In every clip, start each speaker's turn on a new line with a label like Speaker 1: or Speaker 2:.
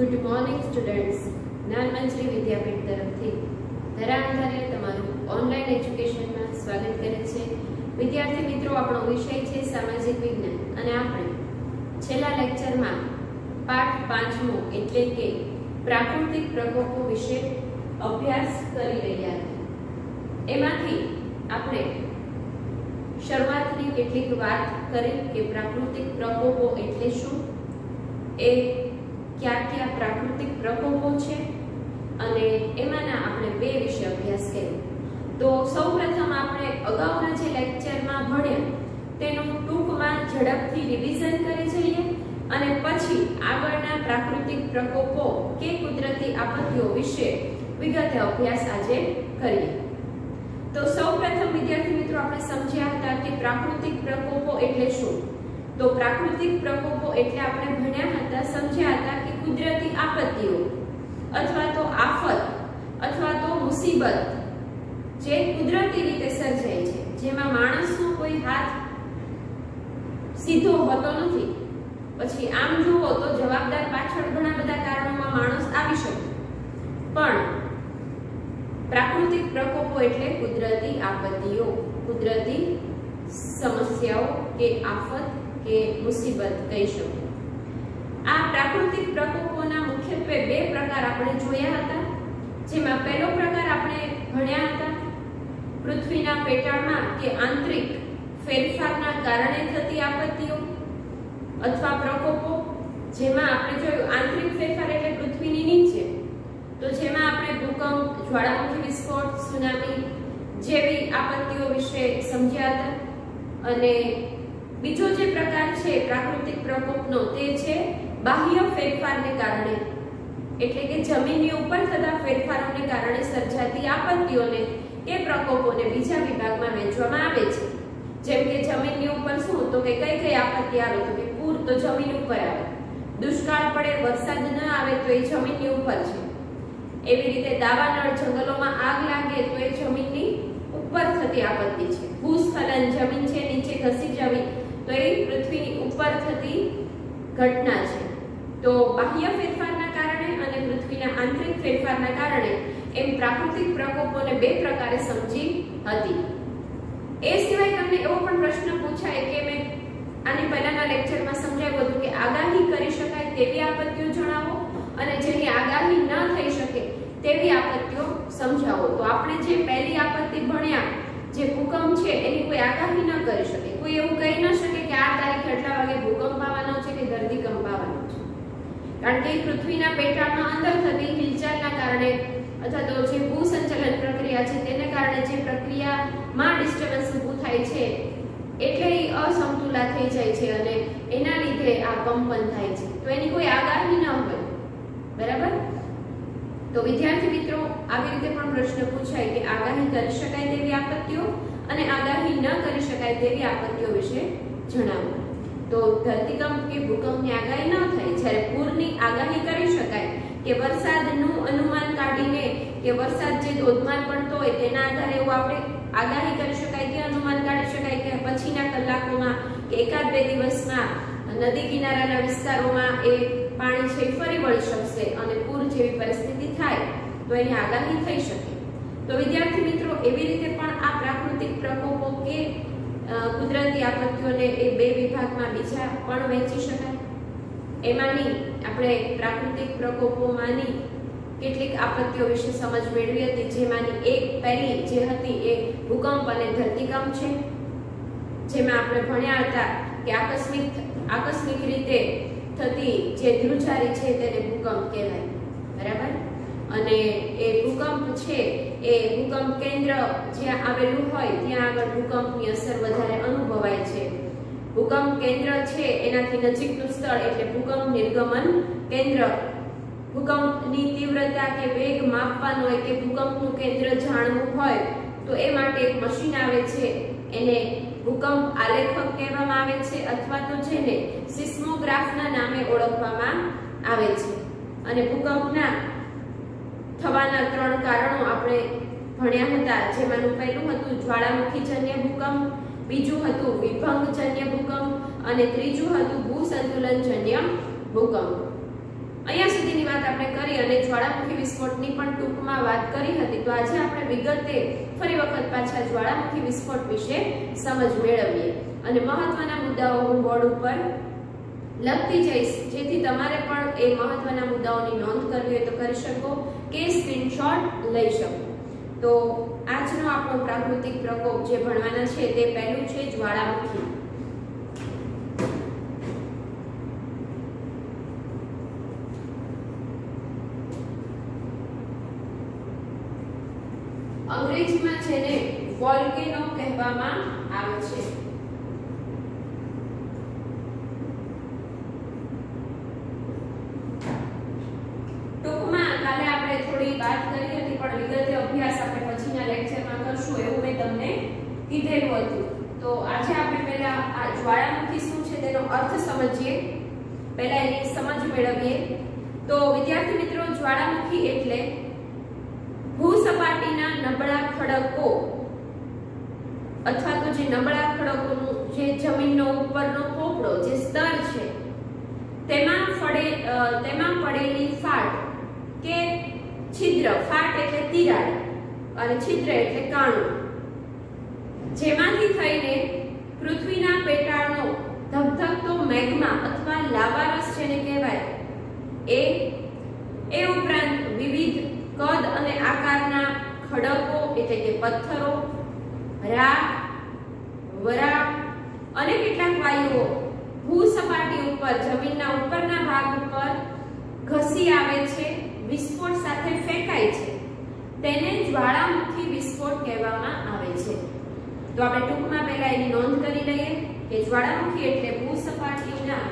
Speaker 1: Good morning students. જ્ઞાનમંત્રી વિદ્યાપીઠ તરફથી ધરાધારે તમારું ઓનલાઈન એજ્યુકેશનમાં સ્વાગત કરે છે. વિદ્યાર્થી મિત્રો, આપણો વિષય છે સામાજિક વિજ્ઞાન અને આપણે છેલ્લા લેક્ચરમાં પાઠ 5મો એટલે કે પ્રાકૃતિક પ્રકોપો વિશે અભ્યાસ કરી રહ્યા હતા. એમાંથી આપણે શરૂઆતની કેટલીક વાત કરી કે પ્રાકૃતિક પ્રકોપો એટલે શું, એ क्या क्या प्राकृतिक प्रकोपो छे અને એમાંના આપણે બે વિશે અભ્યાસ કર્યો. તો સૌપ્રથમ આપણે અગાઉના જે લેક્ચરમાં ભણ્યા તેનું ટૂંકમાં ઝડપથી રિવિઝન કરી જઈએ અને પછી આગળના પ્રાકૃતિક પ્રકોપો કે કુદરતી આપત્તિઓ વિશે વિગતે અભ્યાસ આજે કરીએ. તો સૌપ્રથમ વિદ્યાર્થી મિત્રો, આપણે સમજ્યા હતા કે પ્રાકૃતિક પ્રકોપો એટલે શું. તો પ્રાકૃતિક પ્રકોપો એટલે આપણે ભણ્યા હતા, સમજ્યા હતા કે કુદરતી આપત્તિઓ અથવા તો આફત અથવા તો મુસીબત જે કુદરતી રીતે સર્જાય છે, જેમાં માણસનો કોઈ હાથ સીધો હોતો નથી. પછી આમ જુઓ તો જવાબદાર પાછળ ઘણા બધા કારણોમાં માણસ આવી શકે, પણ પ્રાકૃતિક પ્રકોપો એટલે કુદરતી આપત્તિઓ, કુદરતી સમસ્યાઓ કે આફત કે મુસીબત કહી શકો. આ પ્રાકૃતિક પ્રકોપોના મુખ્યત્વે બે પ્રકાર આપણે જોયા હતા, જેમાં પહેલો પ્રકાર આપણે ભણ્યા હતા પૃથ્વીના પેટાળમાં કે આંતરિક ફેરફારના કારણે થતી આપત્તિઓ અથવા પ્રકોપો. જેમાં આપણે જોયું આંતરિક ફેરફાર એટલે પૃથ્વીની નીચે, તો જેમાં આપણે ભૂકંપ, જ્વાળામુખી વિસ્ફોટ, સુનામી જેવી આપત્તિઓ વિશે સમજ્યા હતા. અને બીજો જે પ્રકાર છે પ્રાકૃતિક પ્રકોપનો તે છે બાહ્ય ફેરફારને કારણે, એટલે કે જમીનની ઉપર થતા ફેરફારોને કારણે સર્જાતી આપત્તિઓને કે પ્રકોપોને બીજા વિભાગમાં વહેંચવામાં આવે છે. જેમ કે જમીનની ઉપર શું, તો કે કઈ આપત્તિ આવે, તો કે પૂર તો જમીન ઉપર આવે, દુષ્કાળ પડે, વરસાદ ન આવે તો એ જમીનની ઉપર છે. એવી રીતે દાવાનળ, જંગલોમાં આગ લાગે તો એ જમીનની ઉપર થતી આપત્તિ છે. ભૂસ્ખલન, જમીન છે નીચે ખસી જવી, તો એ પૃથ્વીની ઉપર થતી ઘટના છે. તો બાહ્ય ફેરફારના કારણે અને પૃથ્વીના આંતરિક ફેરફારના કારણે એમ પ્રાકૃતિક પ્રકોપોને બે પ્રકારે સમજી હતી. એ સિવાય તમને એવો પણ પ્રશ્ન પૂછાય કે મેં આની પહેલાના લેક્ચરમાં સમજાવ્યું હતું કે આગાહી કરી શકાય તેવી આપત્તિઓ જણાવો અને જેની આગાહી ન થઈ શકે તેવી આપત્તિઓ સમજાવો. તો આપણે જે પહેલી આપત્તિ ભણ્યા, જે ભૂકંપ છે, એની કોઈ આગાહી ન કરી શકે. કોઈ એવું કહી ન શકે કે આ તારીખે આટલા વાગે ભૂકંપ આવવાનો છે કે ધરતીકંપ આવવાનો છે, કારણ કે પૃથ્વીના પેટાળમાં અંદર થતી હિલચાલના કારણે અથવા તો જે ભૂસંચલન પ્રક્રિયા છે તેને કારણે જે પ્રક્રિયામાં ડિસ્ટર્બન્સ ઊભું થાય છે એટલે એ અસમતુલા થઈ જાય છે અને એના લીધે આ કંપન થાય છે. તો એની કોઈ આગાહી ન હોય, બરાબર. તો વિદ્યાર્થી મિત્રો, આવી રીતે પણ પ્રશ્ન પૂછાય કે આગાહી કરી શકાય તેવી આપત્તિઓ અને આગાહી ન કરી શકાય તેવી આપત્તિઓ વિશે જણાવો. તો ધરતીકંપ કે ભૂકંપની આગાહી ન થાય, જ્યારે પૂરની આગાહી કરી શકાય કે વરસાદનું અનુમાન કાઢીને કે વરસાદ જે ધોધમાર પડતો હોય તેના આધારે એવું આપણે આગાહી કરી શકાય કે અનુમાન કાઢી શકાય કે પછીના કલાકોમાં કે એકાદ બે દિવસમાં નદી કિનારાના વિસ્તારોમાં એ પાણી છે ફરી વળી શકશે અને પૂર જેવી પરિસ્થિતિ થાય તો એની આગાહી થઈ શકે. તો વિદ્યાર્થી મિત્રો, એવી રીતે પણ આ પ્રાકૃતિક પ્રકોપો કે કુદરતી આપત્તિઓને એ બે વિભાગમાં બીજા પણ વહેંચી શકાય. એમાંની આપણે પ્રાકૃતિક પ્રકોપોમાંની કેટલીક આપત્તિઓ વિશે સમજ મેળવી હતી, જેમાંની એક પહેલી જે હતી એ ભૂકંપ અને ધરતીકંપ છે. જેમાં આપણે ભણ્યા હતા કે આકસ્મિક રીતે થતી જે ધ્રુજારી છે તેને ભૂકંપ કહેવાય, બરાબર. અને એ ભૂકંપ છે એ ભૂકંપ કેન્દ્ર જ્યાં આવેલું હોય ત્યાં આગળ ભૂકંપની અસર વધારે અનુભવાય છે. ભૂકંપ કેન્દ્ર છે એનાથી નજીકનું સ્થળ એટલે ભૂકંપ નિર્ગમન કેન્દ્ર. ભૂકંપની તીવ્રતા કે વેગ માપવાનો હોય કે ભૂકંપનું કેન્દ્ર જાણવું હોય તો એ માટે એક મશીન આવે છે, એને ભૂકંપ આલેખક કહેવામાં આવે છે અથવા તો જેને સિસ્મોગ્રાફના નામે ઓળખવામાં આવે છે. અને ભૂકંપના થવાના 3 કારણો આપણે ભણ્યા હતા, જેમાંનું પહેલું હતું જ્વાળામુખીજન્ય ભૂકંપ, બીજું હતું વિભંગજન્ય ભૂકંપ અને ત્રીજું હતું ભૂસંતુલનજન્ય ભૂકંપ. અહીંયા સુધીની વાત આપણે કરી અને જ્વાળામુખી વિસ્ફોટની પણ ટૂંકમાં વાત કરી હતી. તો આજે આપણે વિગતે ફરી વખત પાછા જ્વાળામુખી વિસ્ફોટ વિશે સમજ મેળવીએ અને મહત્વના મુદ્દાઓ હું બોર્ડ ઉપર લખતી જઈશ, જેથી તમારે પણ એ મહત્વના મુદ્દાઓની નોંધ કરવી હોય તો કરી શકો કે સ્ક્રીનશોટ લઈ શકો. તો આજનો આપણો પ્રાકૃતિક પ્રકોપ જે ભણવાના છે તે પહેલું છે જ્વાળામુખી. અંગ્રેજીમાં જેને વોલ્કેનો કહેવામાં આવે છે. ટૂંકમાં કાલે આપણે થોડી વાત કરી હતી, પણ વિગતે અભ્યાસ આપણે પછીના લેક્ચરમાં કરશું એવું મેં તમને કીધેલું હતું. તો આજે આપણે પહેલા આ જ્વાળામુખી શું છે તેનો અર્થ સમજીએ, પહેલા એની સમજ મેળવીએ. તો વિદ્યાર્થી મિત્રો, જ્વાળામુખી એટલે ભૂસપાટીના નબળા ખડકો અથવા તો જે નબળા ખડકોનું જે જમીનનો ઉપરનો પોપડો જે સ્તર છે તેમાં પડેલી ફાટ કે છિદ્ર, ફાટ એટલે તિરાડ અને છિદ્ર એટલે કાણું, જેમાંથી થઈને પૃથ્વીના પેટાળનો ધબધબતો મેગ્મા અથવા લાવારસ જેને કહેવાય એ ઉપરાંત વિવિધ કદ અને આકારના ખડકો એટલે કે પથ્થરો, રાખ, વરાળ અને કેટલાક વાયુઓ ભૂસપાટી ઉપર જમીનના ઉપરના ભાગ ઉપર ઘસી આવે છે, વિસ્ફોટ સાથે ફેંકાય છે, તેને જ્વાળામુખી વિસ્ફોટ કહેવામાં આવે છે. તો આપણે ટૂંકમાં પહેલા એની નોંધ કરી લઈએ કે જ્વાળામુખી એટલે ભૂસપાટીના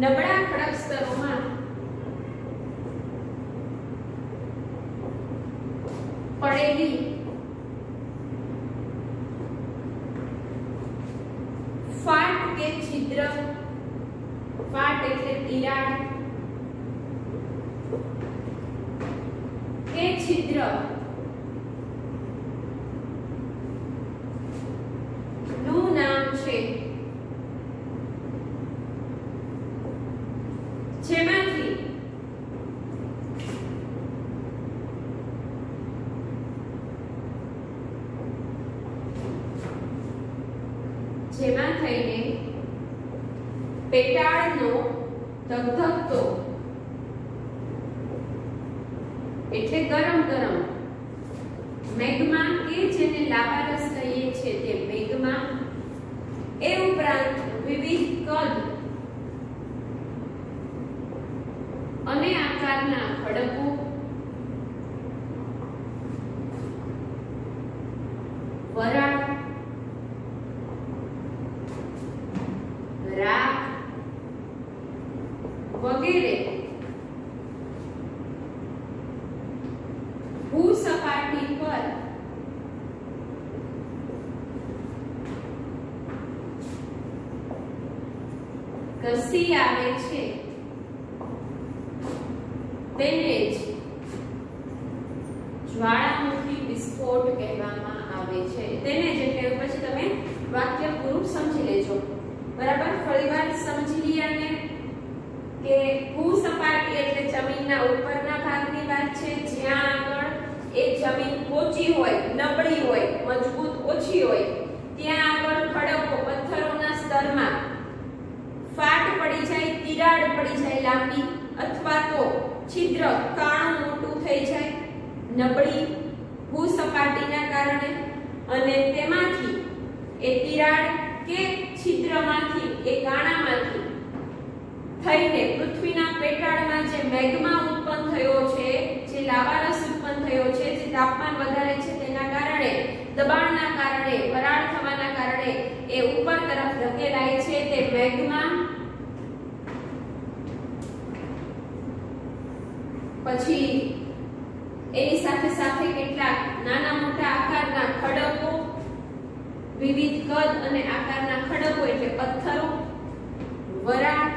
Speaker 1: નબળા ખડક સ્તરોમાં પડેલી ફાટ કે છિદ્ર, ફાટ એટલે તિરાડ કે છિદ્ર નું નામ છે, જેમાંથી થઈને પેટાળનો ધગધગતો એટલે ગરમ મેગ્મા કે જેને લાવારસ કહીએ છીએ તે મેગ્મા, એ ઉપરાંત વિવિધ કદ અને આકારના ખડકો, વરાળ, રાખ વગેરે ભૂસપાટી પર ઘસી આવે છે, તેને જ જ્વાળામુખી વિસ્ફોટ કહેવામાં આવે છે. તેને જ એટલે પછી તમે વાક્ય પૂરું સમજી લેજો. બરાબર, ફરીવાર સમજી લીયાને કે ભૂસપાટી એટલે જમીનના ઉપરના ભાગની વાત છે, જ્યાં આગળ એ જમીન પોચી હોય, નબળી હોય, મજબૂત ઓછી હોય, ત્યાં આગળ ખડકો પથ્થરોના સ્તરમાં ફાટ પડી જાય, તિરાડ પડી જાય લાંબી, અથવા તો છિદ્ર કાણું મોટું થઈ જાય નબળી ભૂસપાટીના કારણે, અને તેમાંથી એ તિરાડ કે છિદ્રમાંથી એ કાણામાંથી થઈને પૃથ્વીના પેટાળમાં જે મેગ્મા ઉત્પન્ન થયો છે, જે લાવારસ ઉત્પન્ન થયો છે, જે તાપમાન વધારે છે તેના કારણે, દબાણના કારણે, વરાળ થવાના કારણે એ ઉપર તરફ ધકેલાય છે. તે મેગ્મા પછી એની સાથે સાથે કેટલાક નાના મોટા આકારના ખડકો, વિવિધ કદ અને આકારના ખડકો એટલે પથ્થરો, વરાળ,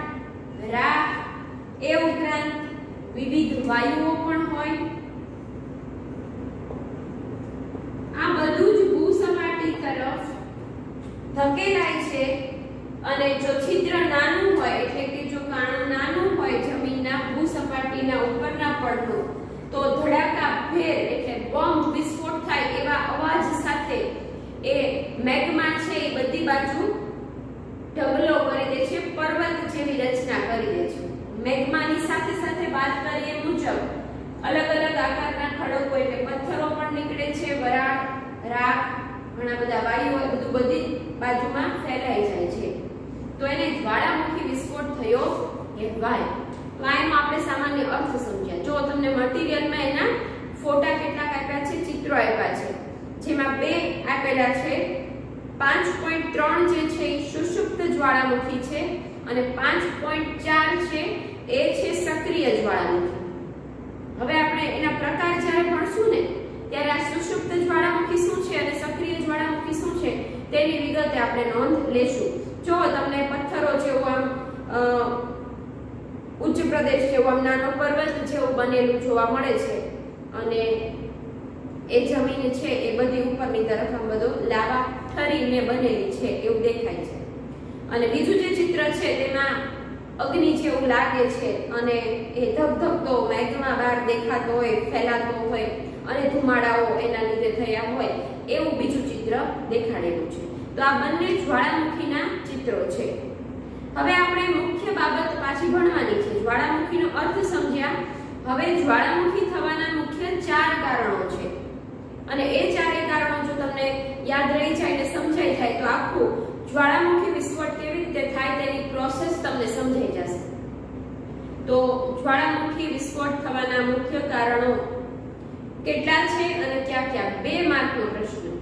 Speaker 1: રાખ, એ ઉપરાંત વિવિધ વાયુઓ પણ હોય. આ બધું જ ભૂસપાટી તરફ ધકેલાય છે અને જો છિદ્ર નાનું હોય એટલે કે જો કાણું નાનું હોય જમીનના ભૂસપાટીના ઉપરના પડનું તો ધડાકાભેર એટલે બોમ્બ વિસ્ફોટ થાય એવા અવાજ સાથે એ મેગ્મા છે એ બધી બાજુ ઢગલો કરી દે છે, પર્વત જેવી રચના કરી દે છે. મેગ્માની સાથે સાથે વાત કરીએ મુજબ અલગ અલગ આકારના ખડકો એટલે પથ્થરો પણ નીકળે છે, વરાળ, રાખ, ઘણા બધા વાયુઓ બધું બધી બાજુમાં ફેલાઈ જાય છે. તો એને જ્વાળામુખી વિસ્ફોટ થયો કહેવાય. તો આનો આપણે સામાન્ય અર્થ સમજ્યા. જો તમને મટીરીયલમાં એના ફોટા કેટલાક આપ્યા છે, ચિત્રો આપ્યા છે, જેમાં બે આપેલા છે. 5.3 જે છે એ સુષુપ્ત જ્વાળામુખી છે અને 5.4 છે એ છે સક્રિય જ્વાળામુખી. હવે આપણે એના પ્રકાર જ્યારે ભણશું ને ત્યારે આ સુષુપ્ત જ્વાળામુખી શું છે અને સક્રિય જ્વાળામુખી શું છે તેની વિગતે આપણે નોંધ લેશું. જો તમને પથ્થરો જેવું આમ ઉચ્ચ પ્રદેશ જેવું આમ નાનો પર્વત જેવું બનેલું જોવા મળે છે અને એ જમીન છે એ બધી ઉપરની તરફ આમ બધો લાવા ઠરીને બનેલી છે એવું દેખાય છે. અને બીજું જે ચિત્ર છે તેમાં અગ્નિ જેવું લાગે છે અને એ ધગધગતો મેગ્મા બહાર દેખાતો હોય, ફેલાતો હોય અને ધુમાડાઓ એના લીધે થયા હોય એવું બીજું ચિત્ર દેખાડેલું છે. તો આ બંને જ્વાળામુખીના ચિત્રો છે. હવે આપણે મુખ્ય બાબત પાછી ભણવાની છે. જ્વાળામુખીનો અર્થ સમજ્યા. હવે જ્વાળામુખી થવાના મુખ્ય 4 કારણો છે અને એ 4 કારણો જો તમને યાદ રહી જાય ને સમજાઈ જાય તો આખું જ્વાળામુખી વિસ્ફોટ કેવી રીતે થાય તેની પ્રોસેસ તમને સમજાઈ જશે. તો જ્વાળામુખી વિસ્ફોટ થવાના મુખ્ય કારણો કેટલા છે અને ક્યાં ક્યાં? 2 માર્કનો પ્રશ્ન.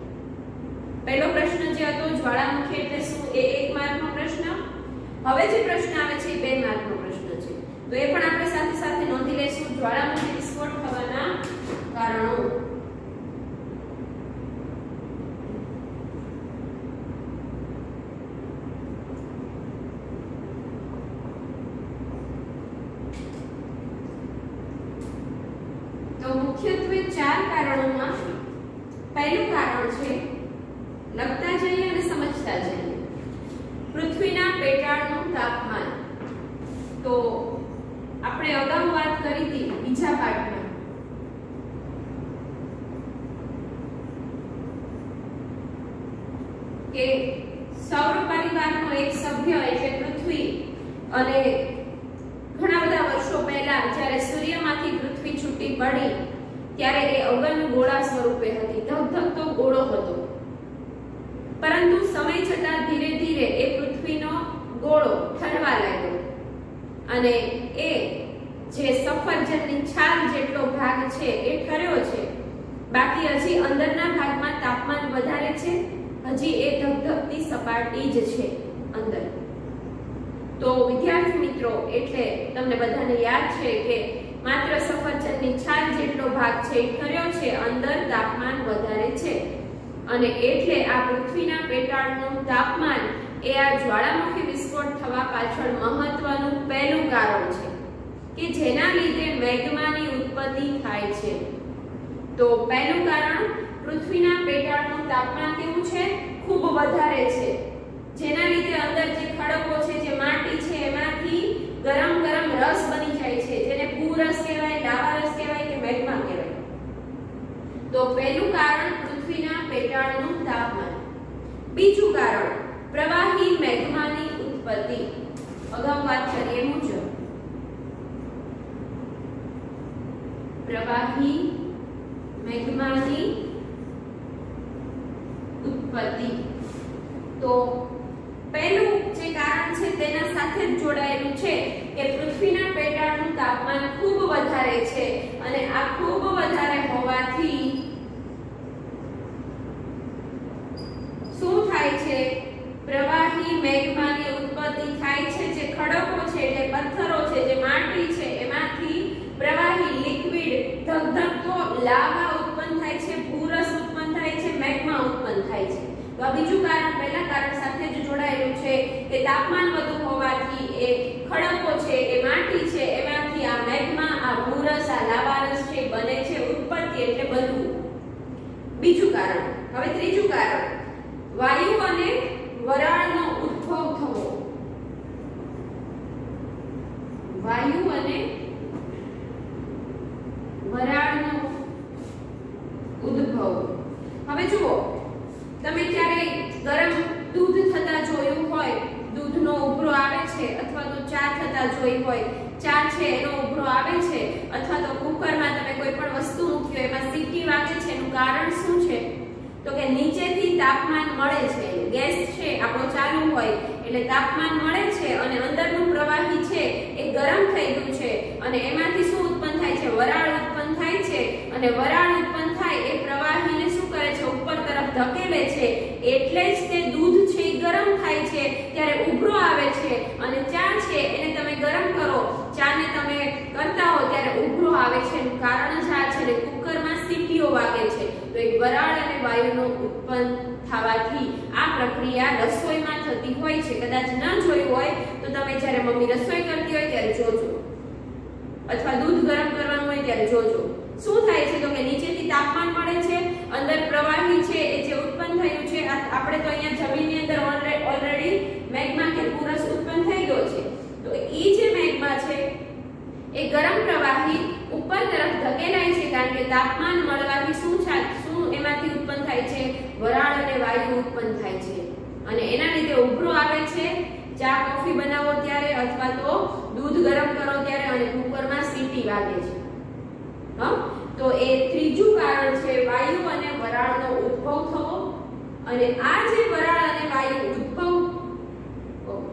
Speaker 1: પહેલો પ્રશ્ન જે હતો જ્વાળામુખી એટલે શું એ 1 માર્કનો પ્રશ્ન. હવે જે પ્રશ્ન આવે છે એ 2 માર્કનો પ્રશ્ન છે. તો એ પણ આપણે સાથે સાથે નોંધી લઈશું. જ્વાળામુખી વિસ્ફોટ થવાના કારણો. તો મુખ્યત્વે 4 કારણોમાં પહેલું કારણ છે લખતા જઈએ અને સમજતા જઈએ. પૃથ્વીના પેટાળનું તાપમાન. તો આપણે અગાઉ વાત કરી હતી બીજા પાઠમાં કે સૌર પરિવારનો એક સભ્ય એટલે પૃથ્વી અને ઘણા બધા વર્ષો પહેલા જ્યારે સૂર્યમાંથી પૃથ્વી છૂટી પડી ત્યારે એ અગન ગોળા સ્વરૂપે હતી, ધગધગતો ગોળો હતો. પરંતુ સમય જતાં ધીરે ધીરે એ પૃથ્વીનો ગોળો ઠરવા લાગ્યો અને એ જે સફરજનની છાલ જેટલો ભાગ છે એ ઠર્યો છે. બાકી હજી અંદરના ભાગમાં તાપમાન વધારે છે, હજી એ ધગધગતી સપાટી જ છે અંદર. તો વિદ્યાર્થી મિત્રો એટલે તમને બધાને યાદ છે કે માત્ર સફરજનની છાલ જેટલો ભાગ છે એ ઠર્યો છે, અંદર તાપમાન વધારે છે અને એટલે આ પૃથ્વીના પેટાળનું તાપમાન એ આ જ્વાળામુખી વિસ્ફોટ થવા પાછળ મહત્વનું પહેલું કારણ છે કે જેના લીધે મેગ્માની ઉત્પત્તિ થાય છે. તો પહેલું કારણ પૃથ્વીના પેટાળનું તાપમાન કેવું છે? ખૂબ વધારે છે, જેના લીધે અંદર જે ખડકો છે, જે માટી છે એમાંથી ગરમ ગરમ રસ બની જાય છે, જેને ભૂરસ કહેવાય, લાવા રસ કહેવાય કે મેગ્મા કહેવાય. તો પહેલું કારણ પૃથ્વીના પેટાળનું તાપમાન. બીજું કારણ પ્રવાહી મેગ્માની ઉત્પત્તિ. અગાઉ વાત કરીએ મુજબ પ્રવાહી મેગ્માની ઉત્પત્તિ. તો પહેલું જે કારણ છે તેના સાથે જ જોડાયેલું છે કે પૃથ્વીના પેટાળનું તાપમાન ખૂબ વધારે છે અને આ ખૂબ વધારે હોવાથી શું થાય છે? પ્રવાહી મેગ્માની ઉત્પત્તિ થાય છે. જે ખડકો છે, જે પથ્થરો છે, જે માટી છે એમાંથી પ્રવાહી લિક્વિડ ધગધગતો લાવા ઉત્પન્ન થાય છે, ભૂરસ ઉત્પન્ન થાય છે, મેગ્મા ઉત્પન્ન થાય છે. તો આ બીજું કારણ પહેલા કારણ સાથે જ જોડાયેલું છે કે તાપમાન વધુ હોવાથી એ ખડકો છે, એ માટી છે, એમાંથી આ મેગ્મા, આ કારણ. હવે ત્રીજું કારણ, વાયુ અને વરાળનો ઉદ્ભવ થવો. વાયુ અને વરાળનો ઉદ્ભવ. હવે જુઓ, તમે ક્યારે ગરમ દૂધ થતા જોયું હોય, દૂધનો ઉભરો આવે છે, અથવા તો ચા થતા જોઈ હોય, ચા છે એનો ઉભરો આવે છે, અથવા તો કુકરમાં તમે કોઈ પણ વસ્તુ મૂકી હોય એમાં સીટી વાગે છે, એનું કારણ શું છે? તો કે નીચેથી તાપમાન મળે છે, ગેસ છે આપણો ચાલુ હોય એટલે તાપમાન મળે છે અને અંદરનું પ્રવાહી છે એ ગરમ થઈ ગયું છે અને એમાંથી શું ઉત્પન્ન થાય છે? વરાળ ઉત્પન્ન થાય છે અને વરાળ ઉત્પન્ન થાય એ પ્રવાહીને શું કરે છે? ઉપર તરફ ધકેલે છે. એટલે જ તે દૂધ છે એ ગરમ થાય છે ત્યારે ઉભરો આવે છે અને ચા છે એને તમે ગરમ કરો, ચાને તમે કરતા હો ત્યારે ઉભરો આવે છે. એનું કારણ જ આ છે ને કુકરમાં સીટીઓ વાગે છે. તો એક વરાળ અને વાયુનો ઉત્પન્ન થવાથી આ પ્રક્રિયા રસોઈમાં થતી હોય છે. કદાચ ન જોયું હોય તો તમે જ્યારે મમ્મી રસોઈ કરતી હોય ત્યારે જોજો, અથવા દૂધ ગરમ કરવાનું હોય ત્યારે જોજો. શું થાય છે? તો કે નીચેથી તાપમાન મળે છે, અંદર પ્રવાહી છે એ જે ઉત્પન્ન થયું છે, આપણે તો અહીંયા જમીનની અંદર ઓલરેડી મેગ્મા કે પૂરસ ઉત્પન્ન થઈ ગયો છે. તો એ જે મેગ્મા છે એ ગરમ પ્રવાહી ઉપર તરફ ધકેલાય છે કારણ કે તાપમાન મળવાથી શું એમાંથી ઉત્પન્ન થાય છે? વરાળ અને વાયુ ઉત્પન્ન થાય છે અને એના લીધે ઉભરો આવે છે. ચા કોફી બનાવો ત્યારે અથવા તો દૂધ ગરમ કરો ત્યારે અને કુકરમાં સીટી વાગે છે. તો એ ત્રીજું કારણ છે વાયુ અને વરાળનો ઉદ્ભવ થવો. અને આ જે વરાળ અને વાયુ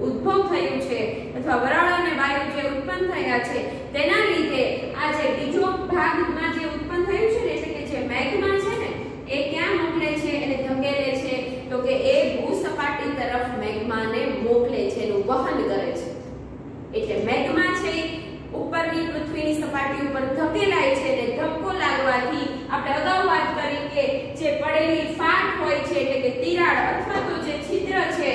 Speaker 1: ઉદ્ભવ થયું છે અથવા વરાળ અને વાયુ જે ઉત્પન્ન થયા છે તેના લીધે આ જે બીજો ભાગમાં જે ઉત્પન્ન થયું છે ને એટલે કે જે મેગ્મા છે ને એ ક્યાં મોકલે છે? એને ધકેલે છે. તો કે એ ભૂસપાટી તરફ મેગ્માને મોકલે છે, એનું વહન કરે છે. એટલે મેગ્મા છે ઉપરની પૃથ્વીની સપાટી ઉપર ધકેલાય છે અને ધક્કો લાગવાથી આપણે અગાઉ વાત કરી કે જે પડેલી ફાટ હોય છે એટલે કે તિરાડ અથવા તો જે છિદ્ર છે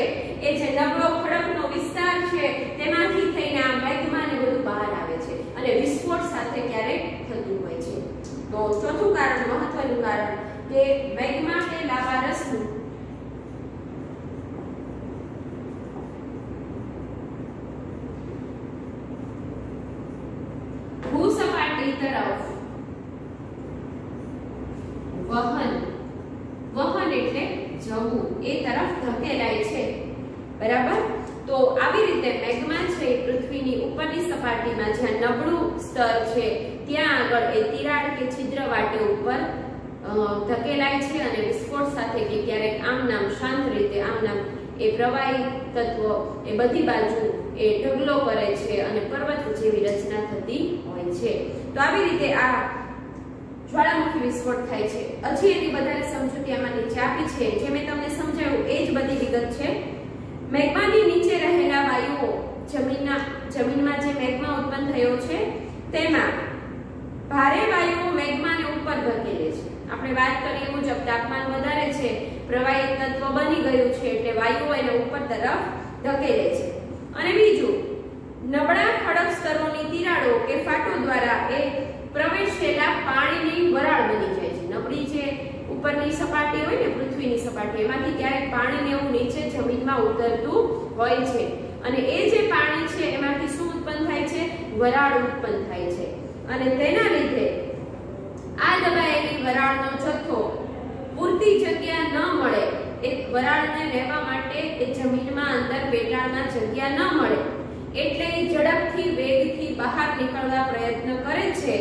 Speaker 1: એ જે નબળો ખડકનો વિસ્તાર છે તેમાંથી થઈને આ મેગ્મા ને બધું બહાર આવે છે અને વિસ્ફોટ સાથે ક્યારેક થતું હોય છે. તો ચોથું કારણ, મહત્વનું કારણ કે મેગ્મા કે લાવારસનું ભૂસપાટી તરફ વહન એટલે જવું, એ તરફ ધકેલાય છે. બરાબર? તો આવી રીતે મેગ્મા છે પૃથ્વીની ઉપરની સપાટીમાં જ્યાં નબળું સ્તર છે ત્યાં આગળ એ તિરાડ કે છિદ્ર વાટે ઉપર ધકેલાય છે અને વિસ્ફોટ સાથે કે ક્યારેક આમ નામ શાંત રીતે આમ નામ એ પ્રવાહી તત્વ એ બધી બાજુ એ ઢગલો કરે છે અને પર્વત જેવી રચના થતી હોય છે. તો આવી રીતે આ જ્વાળામુખી વિસ્ફોટ થાય છે. હજી એની વધારે સમજૂતી આમાં નીચે આપી છે, જે મેં તમને સમજાવ્યું એ જ બધી વિગત છે. મેગ્માની નીચે રહેલા વાયુઓ જમીનમાં જે મેગ્મા ઉત્પન્ન થયો છે તેમાં ભારે વાયુઓ મેગ્માને ઉપર ધકેલે છે. આપણે વાત કરીએ મુજબ તાપમાન વધારે છે, પ્રવાહી તત્વ બની ગયું છે એટલે વાયુઓ એને ઉપર તરફ ધકેલે છે. અને બીજું, નબળા ખડક સ્તરોની તિરાડો કે ફાટો દ્વારા એ પ્રવેશેલા પાણીની વરાળ બની જાય છે. નબળી જે ઉપરની સપાટી હોય ને પૃથ્વીની સપાટી એમાંથી ક્યારેક પાણીને એવું નીચે જમીનમાં ઉતરતું હોય છે અને એ જે પાણી છે એમાંથી શું ઉત્પન્ન થાય છે? વરાળ ઉત્પન્ન થાય છે અને તેના લીધે આ દબાયેલી વરાળનો જથ્થો પૂરતી જગ્યા ન મળે, એ વરાળને લેવા માટે એ જમીનમાં અંદર પેટાળમાં જગ્યા ન મળે એટલે ઝડપથી વેગથી બહાર નીકળવા પ્રયત્ન કરે છે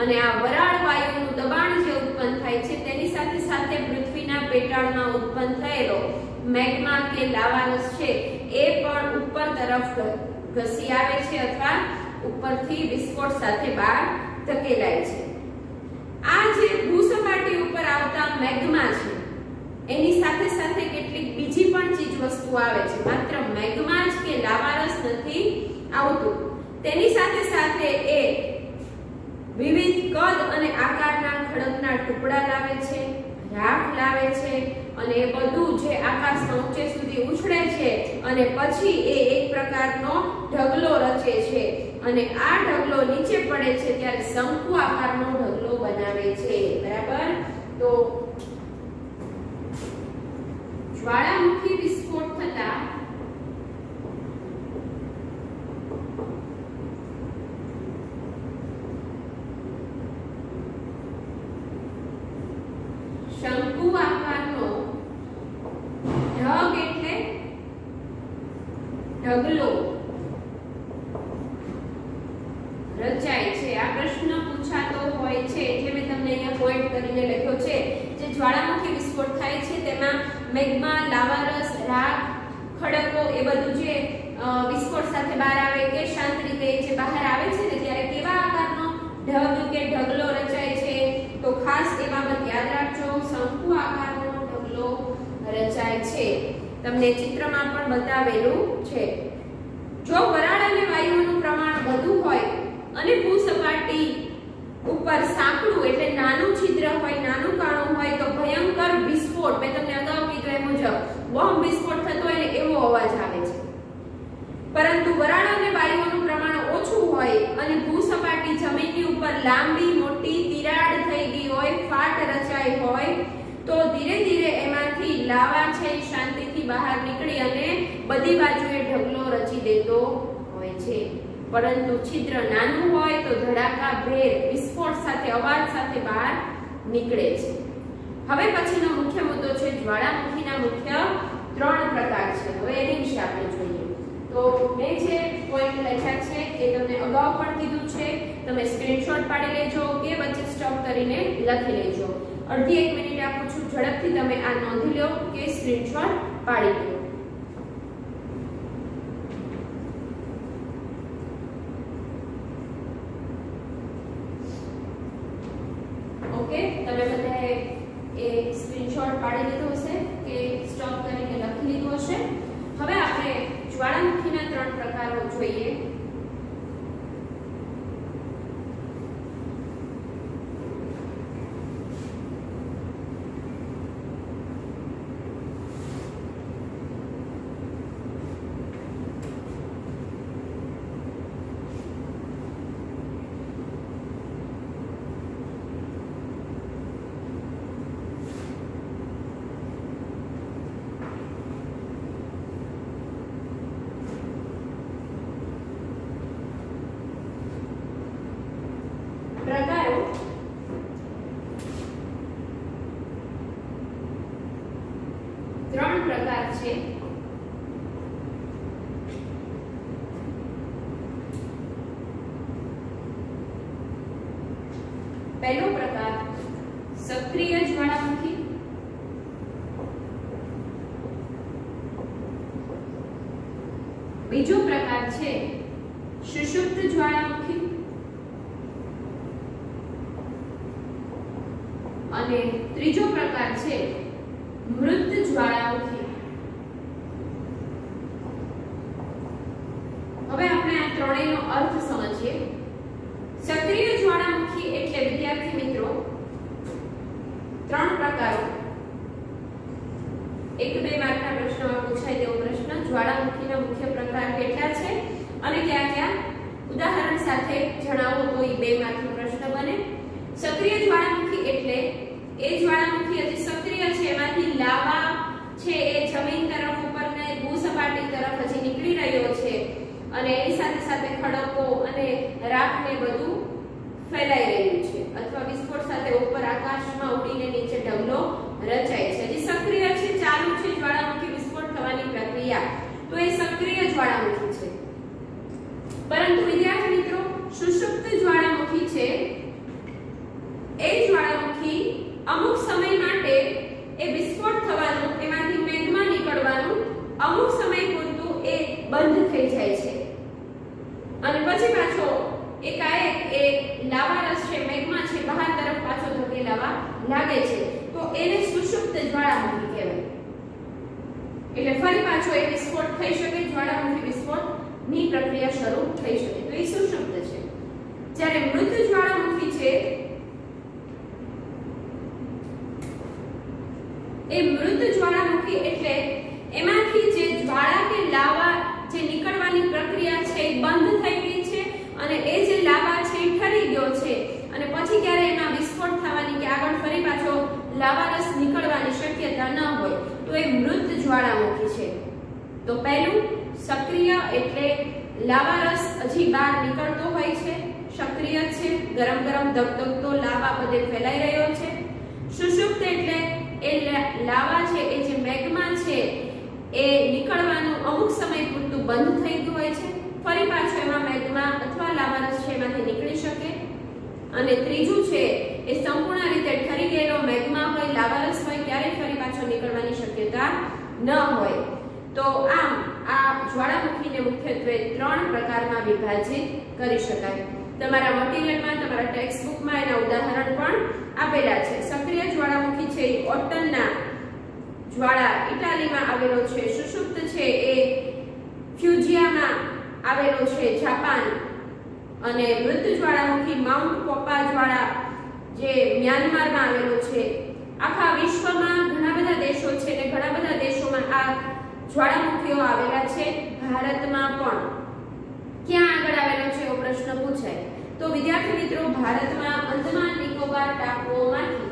Speaker 1: અને આ વરાળ વાયુનું દબાણ જે ઉત્પન્ન થાય છે તેની સાથે સાથે પૃથ્વીના પેટાળમાં ઉત્પન્ન થયેલો મેગ્મા કે લાવારસ છે એ પણ ઉપર તરફ ઘસી આવે છે અથવા ઉપરથી વિસ્ફોટ સાથે બહાર ધકેલાય છે. આ જે ભૂસપાટી ઉપર આવતા મેગ્મા છે એની સાથે સાથે કેટલીક બીજી પણ ચીજ વસ્તુ આવે છે. માત્ર મેગ્મા જ કે લાવારસ નથી આવતું, તેની સાથે સાથે એ વિવિધ કદ અને આકારના ખડકના ટુકડા લાવે છે, રાખ લાવે છે અને એ બધું જે આકાશમાં ઊંચે સુધી ઉછળે છે અને પછી એ એક પ્રકારનો ઢગલો રચે છે અને આ ઢગલો નીચે પડે છે ત્યારે શંકુ આકારનો ઢગલો બનાવે છે. બરાબર? તો જ્વાળામુખી વિસ્ફોટ થતા શંકુ આકારનો ઢગ એટલે ઢગલો રચાય છે। આ પ્રશ્ન પૂછાતો હોય છે, જે મેં તમને અહીંયા પોઈન્ટ કરીને લખ્યો છે। જે જ્વાળામુખી વિસ્ફોટ થાય છે તેમાં મેગ્મા, લાવારસ, રાખ, ખડકો એ બધું જે વિસ્ફોટ સાથે બહાર આવે કે શાંત રીતે જે બહાર આવે છે ને ત્યારે કેવા આકારનો ઢગ કે ઢગલો રચાય છે, તો ખાસ એ બાબત યાદ રાખજો, શંકુ આકારનો ઢગલો રચાય છે। તમને ચિત્રમાં પણ બતાવેલું છે। જો વરાળ અને વાયુઓનું પ્રમાણ વધુ હોય અને ભૂસપાટી ઉપર સાંકડું એટલે નાનું છિદ્ર હોય, નાનું કાણું હોય તો ભયંકર વિસ્ફોટ, મેં તમને અગાઉ કીધું એ મુજબ બોમ્બ વિસ્ફોટ થતો હોય ને એવો અવાજ આવે છે। પરંતુ વરાળ અને વાયુઓનું પ્રમાણ ઓછું હોય અને ભૂસપાટી જમીનની ઉપર લાંબી મોટી તિરાડ થઈ ગઈ હોય, ફાટ રચાઈ હોય તો ધીરે ધીરે એમાંથી લાવા છે શાંતિથી બહાર નીકળી અને બધી બાજુએ ઢગલો રચી દેતો હોય છે। પરંતુ છિદ્ર નાનું હોય તો ધડાકાભેર વિસ્ફોટ સાથે અવાજ સાથે બહાર નીકળે છે। હવે પછીનો મુખ્ય મુદ્દો છે જ્વાળામુખીના મુખ્ય 3 પ્રકાર છે। હવે એની વિશે આપણે જોઈએ તો મેં જે પોઈન્ટ લખ્યા છે એ તમને અગાઉ પણ કીધું છે, તમે સ્ક્રીનશોટ પાડી લેજો કે વચ્ચે સ્ટોપ કરીને લખી લેજો। અડધી 1 મિનિટ આપું છું, ઝડપથી તમે આ નોંધી લો કે સ્ક્રીનશોટ પાડી લો। ઓકે, તમે બધાએ એ સ્ક્રીનશોટ પાડી લીધો હશે કે સ્ટોપ કરીને લખી લીધું હશે। હવે આપણે જ્વાળામુખીના 3 પ્રકારો જોઈએ। પ્રકારો ત્રણ પ્રકાર છે। પહેલો પ્રકાર સક્રિય જ્વાળામુખી, બીજો પ્રકાર છે સુષુપ્ત જ્વાળામુખી અને ત્રીજો પ્રકાર છે મૃત જ્વાળામુખી। હવે આપણે આ ત્રણેયનો અર્થ સમજીએ। સક્રિય જ્વાળામુખી એટલે વિદ્યાર્થી મિત્રો 3 પ્રકારો, 1-2 માર્કના પ્રશ્નમાં પૂછાય તેવો પ્રશ્ન, જ્વાળામુખીના મુખ્ય પ્રકાર કેટલા છે અને કયા કયા ઉદાહરણ સાથે જણાવો તો એ 2 માર્કનો પ્રશ્ન બને। સક્રિય જ્વાળામુખી એટલે એ જ્વાળામુખી હજી સક્રિય છે, એમાંથી લાવા છે એ જમીન તરફ ઉપરને ભૂસપાટી તરફ હજી નીકળી રહ્યો છે અને એની સાથે સાથે ખડકો અને રાખ ને બધું ફેલાઈ રહ્યું છે અથવા વિસ્ફોટ સાથે ઉપર આકાશમાં ઉડીને નીચે ઢગલો રચાય છે। હજી સક્રિય છે, ચાલુ છે જ્વાળામુખી વિસ્ફોટ થવાની પ્રક્રિયા, તો એ સક્રિય જ્વાળામુખી છે। પરંતુ વિદ્યાર્થી મિત્રો સુષુપ્ત જ્વાળામુખી છે એ જ્વાળામુખી અમુક સમય માટે એ વિસ્ફોટ થવાનું, એમાંથી મેગ્મા નીકળવાનું અમુક સમય પૂરતું એ બંધ થઈ જાય છે અને પછી પાછો એકાએક એ લાવારસ છે, મેગ્મા છે, બહાર તરફ પાછો ધકેલાવા લાગે છે, તો એને સુષુપ્ત જ્વાળામુખી કહેવાય। એટલે ફરી પાછો એ વિસ્ફોટ થઈ શકે, જ્વાળામુખી વિસ્ફોટની પ્રક્રિયા શરૂ થઈ શકે, તો એ સુષુપ્ત છે। જ્યારે મૃત જ્વાળામુખી છે એ મૃત જ્વાળામુખી એટલે એમાંથી જે જ્વાળા કે લાવા જે નીકળવાની પ્રક્રિયા છે એ બંધ થઈ ગઈ છે અને એ જે લાવા છે એ ઠરી ગયો છે અને પછી ક્યારે એમાં વિસ્ફોટ થવાની કે આગળ ફરી પાછો લાવારસ નીકળવાની શક્યતા ન હોય, તો એ મૃત જ્વાળામુખી છે. તો પહેલું સક્રિય એટલે લાવા રસ હજી બહાર નીકળતો હોય છે, સક્રિય છે, ગરમ ગરમ ધગધગતો લાવા બધે ફેલાઈ રહ્યો છે. સુષુપ્ત એટલે એ લાવા છે, એ જે મેગ્મા છે એ નીકળવાનું અમુક સમય પૂરતું બંધ થઈ ગયું હોય છે, ફરી પાછો એમાં મેગ્મા અથવા લાવા રસ છે એમાંથી નીકળી શકે. અને ત્રીજું છે એ સંપૂર્ણ રીતે ઠરી ગયેલો મેગ્મા હોય, લાવા રસ હોય, ક્યારેય ફરી પાછો નીકળવાની શક્યતા ન હોય. તો આમ આ જ્વાળામુખીને મુખ્યત્વે 3 પ્રકારમાં વિભાજિત કરી શકાય. તમારા મટીરીયલમાં, તમારા ટેક્સ્ટ બુકમાં એના ઉદાહરણ પણ આપેલા છે. સક્રિય જ્વાળામુખી છે એ ઓટનના જ્વાળા ઇટાલીમાં આવેલો છે. સુષુપ્ત છે એ ફ્યુજિયામાં આવેલો છે, જાપાન. અને મૃત જ્વાળામુખી માઉન્ટ પોપા જ્વાળા જે મ્યાનમારમાં આવેલો છે. આખા વિશ્વમાં ઘણા બધા દેશો છે અને ઘણા બધા દેશોમાં આ જ્વાળામુખીઓ આવેલા છે. ભારતમાં પણ ક્યાં આગળ આવેલો છે એવો પ્રશ્ન પૂછાય તો વિદ્યાર્થી મિત્રો, ભારતમાં અંદમાન નિકોબાર ટાપુઓમાંથી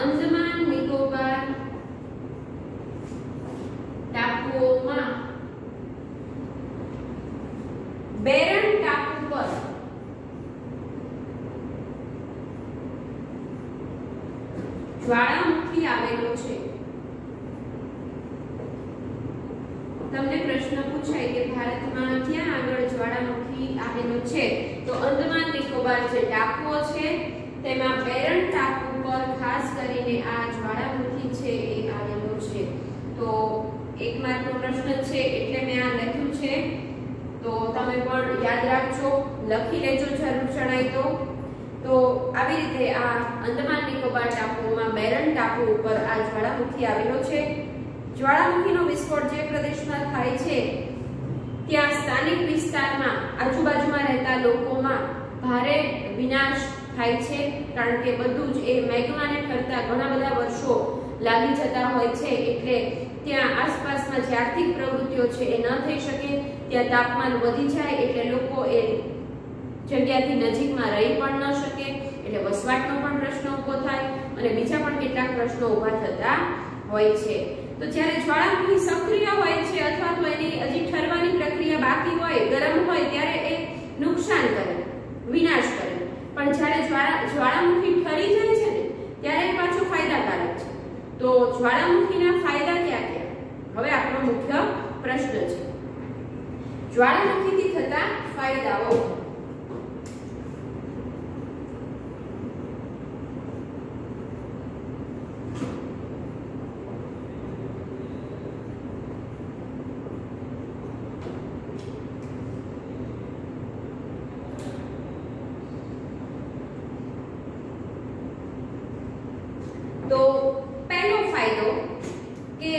Speaker 1: અંદમાન નિકોબાર ટાપુઓમાં બેરન ટાપુ પર જ્વાળામુખી આવેલો છે. તમને પ્રશ્ન પૂછાય કે ભારતમાં ક્યાં આગળ જ્વાળામુખી આવેલો છે તો અંદમાન નિકોબાર જે ટાપુઓ છે તેમાં બેરન ટાપુ પર ખાસ કરીને આ જ્વાળામુખી છે એ આવેલો છે. તો 1 માર્કનો પ્રશ્ન છે એટલે મેં આ લખ્યું છે. તો તમે પણ યાદ રાખજો, લખી લેજો જરૂર જણાય તો આવી રીતે આ અંદમાન નિકોબાર ટાપુઓમાં બેરન ટાપુ ઉપર આ જ્વાળામુખી આવેલો છે. જ્વાળામુખીનો વિસ્ફોટ જે પ્રદેશમાં થાય છે ત્યાં સ્થાનિક વિસ્તારમાં આજુબાજુમાં રહેતા લોકોમાં ભારે વિનાશ થાય છે, કારણ કે બધું જ એ મેગ્માને ઠરતા ઘણા બધા વર્ષો લાગી જતા હોય છે. એટલે ત્યાં આસપાસમાં જે આર્થિક પ્રવૃત્તિઓ છે એ ન થઈ શકે, ત્યાં તાપમાન વધી જાય એટલે લોકો એ જગ્યાથી નજીકમાં રહી પણ ન શકે, એટલે વસવાટનો પણ પ્રશ્ન ઊભો થાય અને બીજા પણ કેટલાક પ્રશ્નો ઊભા થતા હોય છે. તો જ્યારે જ્વાળામુખી સક્રિય હોય છે અથવા તો એની હજી ઠરવાની પ્રક્રિયા બાકી હોય, ગરમ હોય, ત્યારે એ નુકસાન કરે, વિનાશ કરે. પણ જ્યારે જ્વાળામુખી ઠરી જાય છે ને ત્યારે એ પાછું ફાયદાકારક છે. તો જ્વાળામુખીના ફાયદા ક્યાં ક્યાં? હવે આપણો મુખ્ય પ્રશ્ન છે જ્વાળામુખીથી થતા ફાયદાઓ. તો પહેલો ફાયદો કે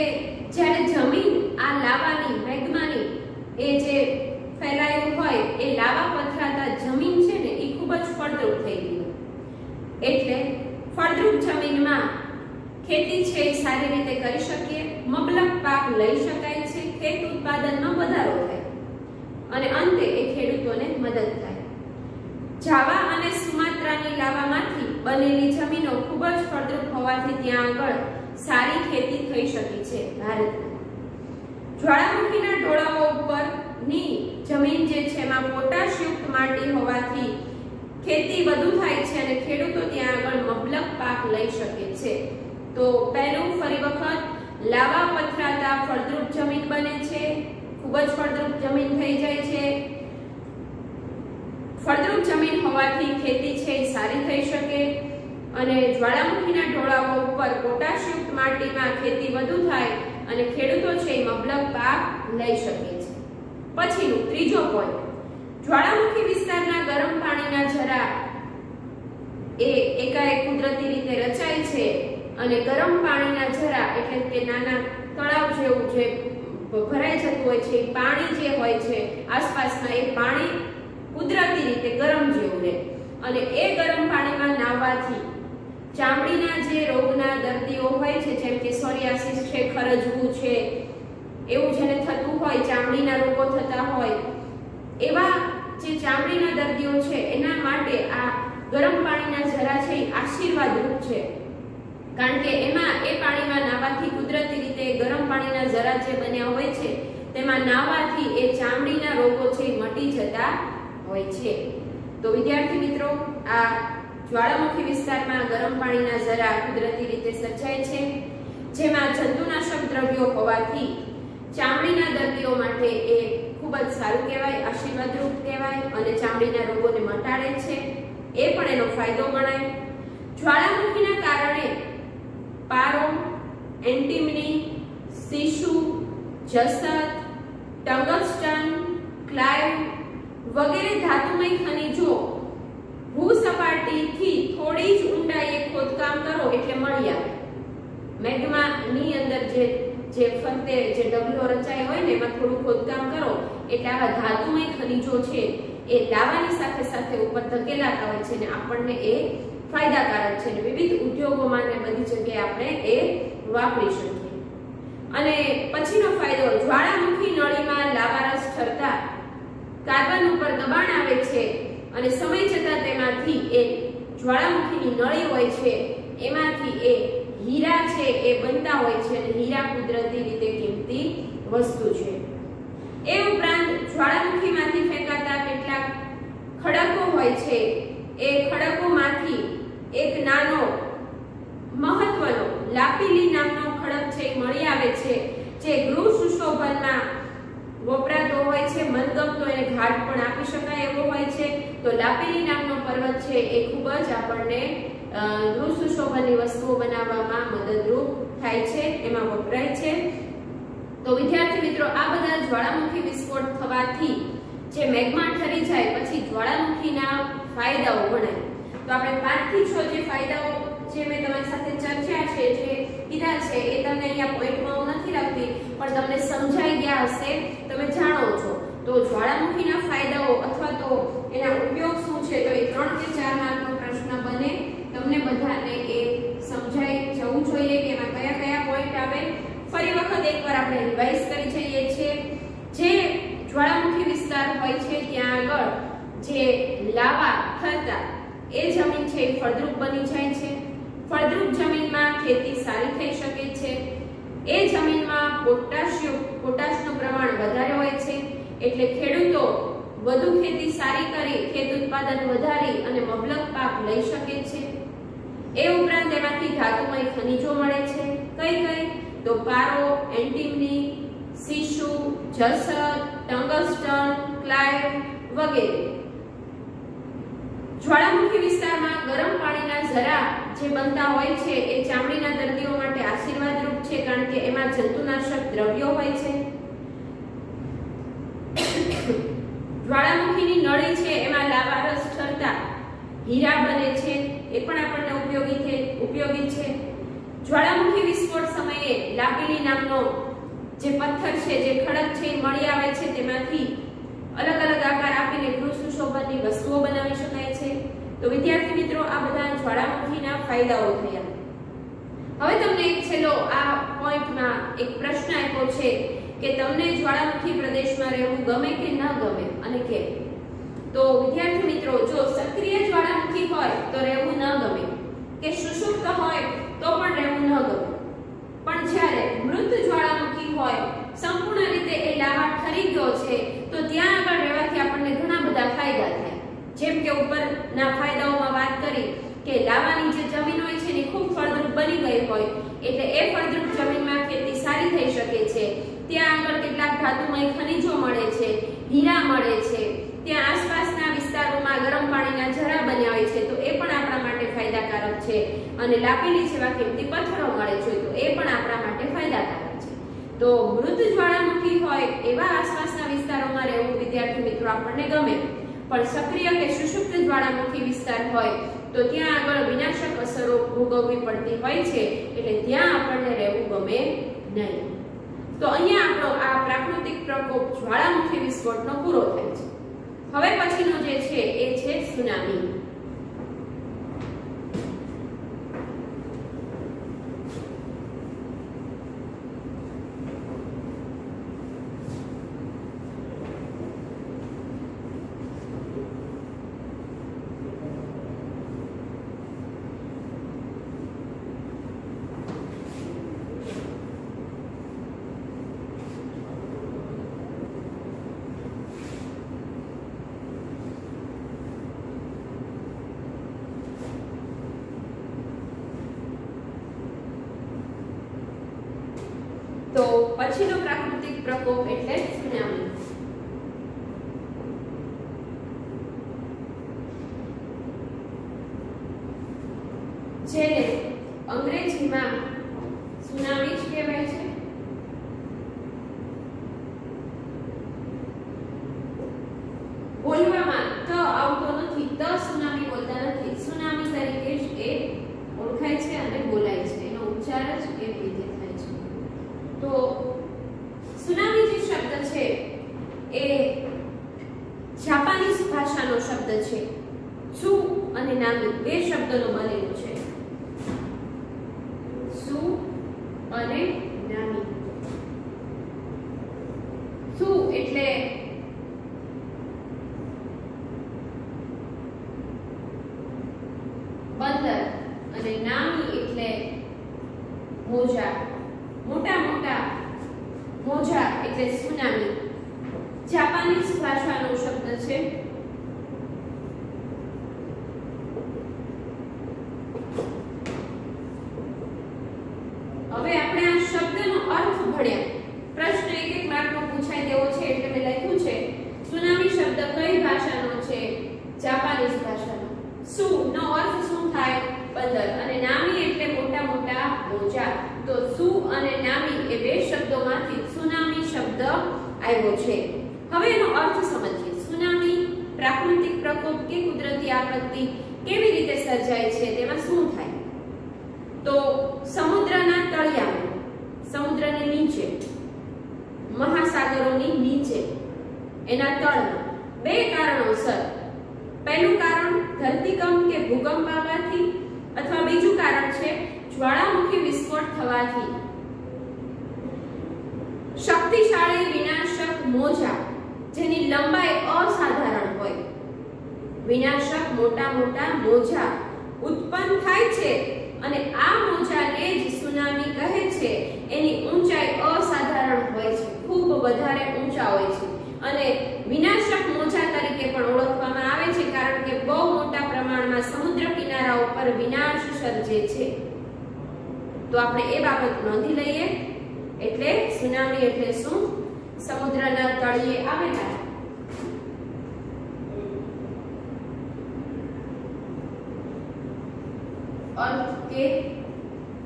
Speaker 1: જ્યારે જમીન આ લાવાની મેગ્માની એ જે ફેલાયું હોય એ લાવા પથરાતા જમીન છે ને એ ખૂબ જ ફળદ્રુપ થઈ ગઈ, એટલે ફળદ્રુપ જમીનમાં ખેતી છે એ સારી રીતે કરી શકીએ, મબલક પાક લઈ શકાય છે, ખેત ઉત્પાદનમાં વધારો થાય અને અંતે એ ખેડૂતોને મદદ થાય. જાવા અને સુમાત્રાની લાવામાંથી બનેલી જમીનો ખૂબ જ ફળદ્રુપ હોવાથી ત્યાં આગળ સારી ખેતી થઈ શકી છે ભારતમાં. જ્વાળામુખીના ઢોળાવો ઉપરની જમીન જે છે એમાં પોટાશયુક્ત માટી હોવાથી ખેતી વધુ થાય છે અને ખેડૂતો ત્યાં આગળ મબલક પાક લઈ શકે છે. તો પહેલું ફરી વખત લાવા પથરાતા ફળદ્રુપ જમીન બને છે, ખૂબ જ ફળદ્રુપ જમીન થઈ જાય છે. ફળદ્રુપ જમીન હોવાથી ખેતી છે એ સારી થઈ શકે અને જ્વાળામુખીના ઢોળાવો ઉપર પોટાશયુક્ત માટીમાં ખેતી વધુ થાય અને ખેડૂતો છે એ મબલક પાક લઈ શકે છે. પછીનું ત્રીજો પોઈન્ટ, જ્વાળામુખી વિસ્તારના ગરમ પાણીના ઝરા એ એકાએક કુદરતી રીતે રચાય છે અને ગરમ પાણીના ઝરા એટલે કે નાના તળાવ જેવું જે ભરાઈ જતું હોય છે, પાણી જે હોય છે આસપાસમાં, એ પાણી કુદરતી રીતે ગરમ જેવું રહે અને એ ગરમ પાણીમાં નાહવાથી ચામડીના જે રોગના દર્દીઓ હોય છે, જેમ કે સોરિયાસિસ છે, ખરજવું છે, એવું જેને થતું હોય, ચામડીના રોગો થતા હોય, એવા જે ચામડીના દર્દીઓ છે એના માટે આ ગરમ પાણીના ઝરા છે એ આશીર્વાદરૂપ છે, કારણ કે એમાં એ પાણીમાં નાહવાથી કુદરતી રીતે ગરમ પાણીના ઝરા જે બન્યા હોય છે તેમાં નાહવાથી એ ચામડીના રોગો છે મટી જતા હોય છે. તો વિદ્યાર્થી મિત્રો, આ જ્વાળામુખી વિસ્તારમાં ગરમ પાણીના ઝરા કુદરતી રીતે સર્જાય છે, જેમાં જંતુનાશક દ્રવ્યો હોવાથી ચામડીના દર્દીઓ માટે એ ખૂબ જ સારું કહેવાય, આશીર્વાદરૂપ કહેવાય અને ચામડીના રોગોને મટાડે છે, એ પણ એનો ફાયદો ગણાય. જ્વાળામુખીના કારણે પારો, એન્ટિમની, સીસુ, જસત, ટંગસ્ટન, ક્લાઇવ વગેરે ધાતુમય ખનિજો ભૂસપાટીથી થોડી જ ઊંડાઈએ ખોદકામ કરો એટલે મળી આવે. મેગ્માની અંદર જે ફરતે જે ડબલો રચાય હોય ને એમાં થોડું ખોદકામ કરો એટલે આવા ધાતુમય ખનિજો છે એ લાવાની સાથે સાથે ઉપર ધકેલાતા હોય છે ને આપણને એ ફાયદાકારક છે ને વિવિધ ઉદ્યોગોમાં ને બધી જગ્યાએ આપણે એ વાપરી શકીએ. અને પછીનો ફાયદો, જ્વાળામુખી નળીમાં લાવારસ ઠરતા કાર્બન ઉપર દબાણ આવે છે અને સમય જતાં તેમાંથી એ જ્વાળામુખીની નળી હોય છે એમાંથી એ હીરા છે એ બનતા હોય છે અને હીરા કુદરતી રીતે કિંમતી વસ્તુ છે. એ ઉપરાંત જ્વાળામુખીમાંથી ફેંકાતા કેટલાક ખડકો હોય છે, એ ખડકોમાંથી એક નાનો મહત્વનો લાપીલી નામનો ખડક છે એ મળી આવે છે, જે ગૃહ સુશોભનમાં વપરાતો હોય છે, મનગમતો એને ઘાટ પણ આપી શકાય એવો હોય છે. તો લાપીલી નામનો પર્વત છે એ ખૂબ જ આપણને ગૃહ સુશોભનની વસ્તુઓ બનાવવામાં મદદરૂપ થાય છે, એમાં વપરાય છે. તો વિદ્યાર્થી મિત્રો, આ બધા જ્વાળામુખી વિસ્ફોટ થવાથી જે મેગ્મા ઠરી જાય પછી જ્વાળામુખીના ફાયદાઓ ગણાય. તો આપણે 5 થી 6 જે ફાયદાઓ જે મેં તમારી સાથે ચર્ચા છે, જે કીધા છે, એ તમને અહીંયા પોઈન્ટમાં હું નથી લખતી, પણ તમને સમજાઈ ગયા હશે, તમે જાણો છો. તો જ્વાળામુખીના ફાયદાઓ અથવા તો એના ઉપયોગ શું છે, તો એ 3 કે 4 માર્કનો પ્રશ્ન બને. તમને બધાને એ સમજાઈ જવું જોઈએ કે એમાં કયા કયા પોઈન્ટ આવે. ફરી વખત એકવાર આપણે રિવાઇઝ કરી જઈએ છીએ. જે જ્વાળામુખી વિસ્તાર હોય છે ત્યાં આગળ જે લાવા ઠરતા એ જમીન છે એ ફળદ્રુપ બની જાય છે. ફળદ્રુપ જમીનમાં ખેતી સારી થઈ શકે છે. એ જમીનમાં પોટાશનું પ્રમાણ વધારે હોય છે, એટલે ખેડૂતો વધુ ખેતી સારી કરી ખેત ઉત્પાદન વધારી અને મબલક પાક લઈ શકે છે. એ ઉપરાંત તેમાંથી ધાતુમય ખનિજો મળે છે. કઈ કઈ? તો પારો, એન્ટિમની, સીસુ, જસત, ટંગસ્ટન, ક્લાઇવ વગેરે. જ્વાળામુખી વિસ્તારમાં ગરમ પાણીના ઝરા જે બનતા હોય છે એ ચામડીના દર્દીઓ માટે આશીર્વાદરૂપ છે, કારણ કે એમાં જંતુનાશક દ્રવ્યો હોય છે. જ્વાળામુખીની નળી છે એમાં લાવારસ ઠરતા હીરા બને છે, એ પણ આપણને ઉપયોગી છે. જ્વાળામુખી વિસ્ફોટ સમયે લાપીલી નામનો જે પથ્થર છે, જે ખડક છે એ મળી આવે છે, તેમાંથી અલગ અલગ આકાર આપીને ગૃહ સુશોભનની વસ્તુઓ બનાવી શકાય છે. તો વિદ્યાર્થી મિત્રો, આ બધા જ્વાળામુખીના ફાયદાઓ થયા. હવે તમને એક છેલ્લો આ પોઈન્ટમાં એક પ્રશ્ન આપ્યો છે કે તમને જ્વાળામુખી પ્રદેશમાં રહેવું ગમે કે ન ગમે અને કેમ? તો વિદ્યાર્થી મિત્રો, જો સક્રિય જ્વાળામુખી હોય તો રહેવું ન ગમે, કે સુષુપ્ત હોય તો પણ રહેવું ન ગમે. પણ જ્યારે મૃત જ્વાળામુખી હોય, સંપૂર્ણ રીતે એ લાવા ઠરી ગયો છે, તો ત્યાં આગળ રહેવાથી આપણને ઘણા બધા ફાયદા થાય. જેમ કે ઉપરના ફાયદાઓમાં વાત કરી કે લાવાની જે જમીન હોય છે એ ખૂબ ફળદ્રુપ બની ગઈ હોય, એટલે એ ફળદ્રુપ જમીનમાં ખેતી સારી થઈ શકે છે. ત્યાં આગળ કેટલાક ધાતુમય ખનિજો મળે છે, હીરા મળે છે. ત્યાં આસપાસના વિસ્તારોમાં ગરમ પાણીના ઝરા બન્યા હોય છે, તો એ પણ આપણા માટે ફાયદાકારક છે. અને લાપીલી જેવા કિંમતી પથ્થરો મળે છે, તો એ પણ આપણા માટે ફાયદાકારક છે. તો મૃત જ્વાળામુખી હોય એવા આસપાસના વિસ્તારોમાં રહેવું વિદ્યાર્થી મિત્રો આપણને ગમે. પણ સક્રિય કે સુષુપ્ત જ્વાળામુખી વિસ્તાર હોય તો ત્યાં આગળ વિનાશક અસરો ભોગવવી પડતી હોય છે, એટલે ત્યાં આપણને રહેવું ગમે નહીં. તો અહીંયા આપણો આ પ્રાકૃતિક પ્રકોપ જ્વાળામુખી વિસ્ફોટનો પૂરો થાય છે. હવે પછીનો જે છે એ છે સુનામી. પછીનો પ્રાકૃતિક પ્રકોપ એટલે સુનામી. જેને અંગ્રેજીમાં સુનામી જ કહેવાય છે. બોલવામાં ત આવતો નથી, ત સુનામી બોલતા નથી. સુનામી તરીકે જ એ ઓળખાય છે અને બોલાય છે. એનો ઉચ્ચાર જ એવી રીતે થાય છે. તો સુનામી જે શબ્દ છે એ જાપાનીઝ ભાષાનો શબ્દ છે. સુ અને નામી બે શબ્દનો બનેલો છે. સુ અને નામી. સુ એટલે બંદર અને નામી એટલે મોજા. મોટા મોટા મોજા એટલે સુનામી. જાપાનીઝ ભાષાનો શબ્દ છે. હવે આપણે આ શબ્દનો અર્થ ભણ્યા. પ્રશ્ન એક માર્કનો પૂછાય તેવો છે એટલે મેં લખ્યું છે સુનામી શબ્દ કઈ ભાષાનો છે? જાપાનીઝ ભાષાનો. સુ નો અર્થ શું થાય? બંદર. અને નામી એટલે મોટા મોટા મોજા. તો સુ અને નામી એ બે શબ્દોમાંથી સુનામી શબ્દ આવ્યો છે. હવે એનો અર્થ સમજીએ. સુનામી પ્રાકૃતિક પ્રકોપ કે કુદરતી આપત્તિ કેવી રીતે સર્જાય છે, તેમાં શું થાય? તો સમુદ્રના તળિયામાં, સમુદ્રની નીચે, મહાસાગરોની નીચે, એના તળમાં બે કારણોસર. પહેલું કારણ ધરતીકંપ કે ભૂકંપ આવવાથી, અથવા બીજું કારણ છે જ્વાળામુખી વિસ્ફોટ થવાથી. શક્તિશાળી વિનાશક મોજા જેની લંબાઈ અસાધારણ હોય, વિનાશક મોટા મોટા મોજા ઉત્પન્ન થાય છે અને આ મોજાને જ સુનામી કહે છે. એની ઊંચાઈ અસાધારણ હોય છે, ખૂબ વધારે ઊંચા હોય છે અને વિનાશક મોજા તરીકે પણ ઓળખવામાં આવે છે કારણ કે બહુ મોટા પ્રમાણમાં સમુદ્ર કિનારાઓ પર વિનાશ સર્જે છે. તો આપણે એ બાબત નોંધી લઈએ. એટલે સુનામી એટલે શું? સમુદ્રના તળિયે આવેલા अर्थ के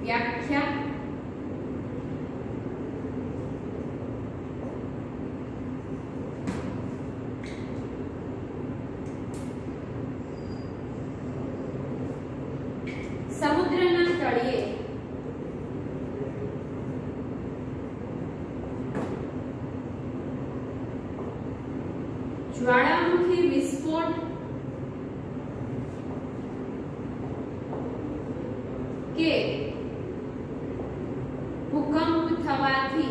Speaker 1: व्याख्या समुद्रना तळिये ज्वालामुखी विस्फोट के भूकंप थवाथी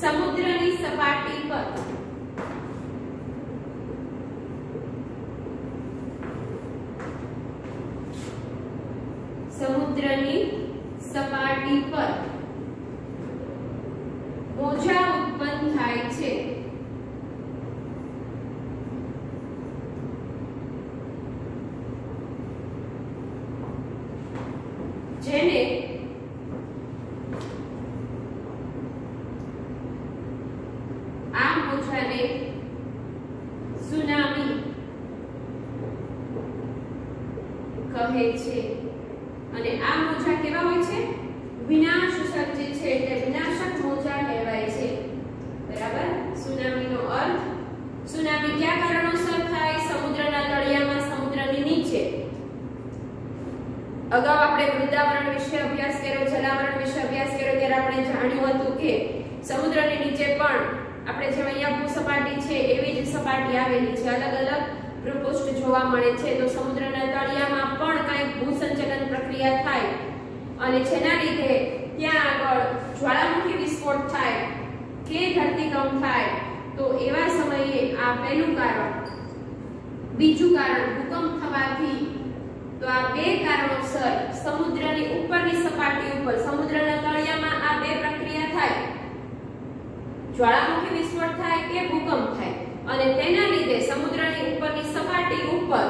Speaker 1: समुद्रनी सपाटी पर मोजा उत्पन्न थाय छे. जेने आ मोजाने सुनामी कहे छे. અને આ મોજા કેવા હોય છે? વિનાશ સર્જે છે એટલે વિનાશક મોજા કહેવાય છે. બરાબર. સુનામીનો અર્થ, સુનામી કયા કારણોસર થાય? સમુદ્રના તળિયામાં, સમુદ્રની નીચે. અગાઉ આપણે વૃદ્ધાવરણ વિશે અભ્યાસ કર્યો, જલાવરણ વિશે અભ્યાસ કર્યો ત્યારે આપણે જાણ્યું હતું કે સમુદ્રની નીચે પણ આપણે જેમ અહીંયા ભૂસપાટી છે એવી જ સપાટી આવેલી છે, અલગ અલગ ભૂપૃષ્ઠ જોવા મળે છે. તો સમુદ્રના તળિયામાં પણ કંઈક ભૂસંચલન પ્રક્રિયા થાય અને જેના લીધે ત્યાં આગળ જ્વાળામુખી વિસ્ફોટ થાય કે ધરતીકંપ થાય. તો એવા સમયે આ પહેલું કારણ. બીજું કારણ ભૂકંપ થવાથી. તો આ બે કારણોસર સમુદ્રની ઉપરની સપાટી ઉપર, સમુદ્રના તળિયામાં આ બે પ્રક્રિયા થાય, જ્વાળામુખી વિસ્ફોટ થાય કે ભૂકંપ થાય અને તેના લીધે સમુદ્રની ઉપરની સપાટી ઉપર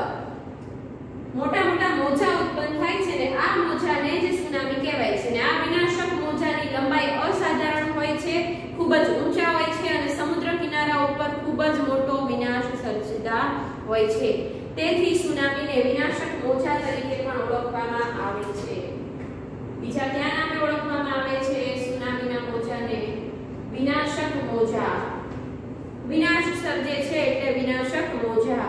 Speaker 1: મોટા મોટા મોજા ઉત્પન્ન થાય છે ને આ મોજાને જ સુનામી કહેવાય છે. ને આ વિનાશક મોજાની લંબાઈ અસાધારણ હોય છે, ખૂબ જ ઊંચા હોય છે અને સમુદ્ર કિનારા ઉપર ખૂબ જ મોટો વિનાશ સર્જતા હોય છે. તેથી સુનામીને વિનાશક મોજા તરીકે પણ ઓળખવામાં આવે છે. બીજા કયા નામે ઓળખવામાં આવે છે સુનામીના મોજાને? વિનાશક મોજા. વિનાશ સર્જે છે એટલે વિનાશક મોજા.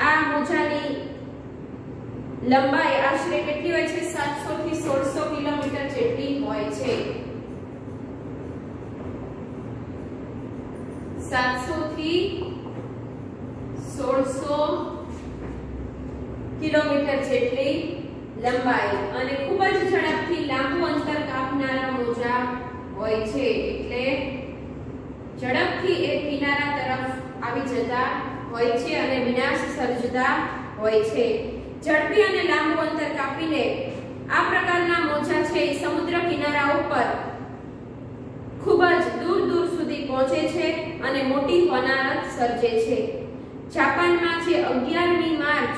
Speaker 1: આ મોજાની લંબાઈ આશરે કેટલી હોય છે? 700 થી 1600 કિલોમીટર જેટલી હોય છે. 700 થી 1600 કિલોમીટર જેટલી લંબાઈ અને ખૂબ જ ઝડપથી લાંબુ અંતર કાપનારા મોજા હોય છે. એટલે ઝડપથી એ કિનારા તરફ આવી જતા હોય છે અને વિનાશ સર્જતા હોય છે. ઝડપી અને લાંબુ અંતર કાપીને આ પ્રકારના મોજા છે એ સમુદ્ર કિનારા ઉપર ખૂબ જ દૂર દૂર સુધી પહોંચે છે અને મોટી હોનારત સર્જે છે. જાપાનમાં જે 11મી માર્ચ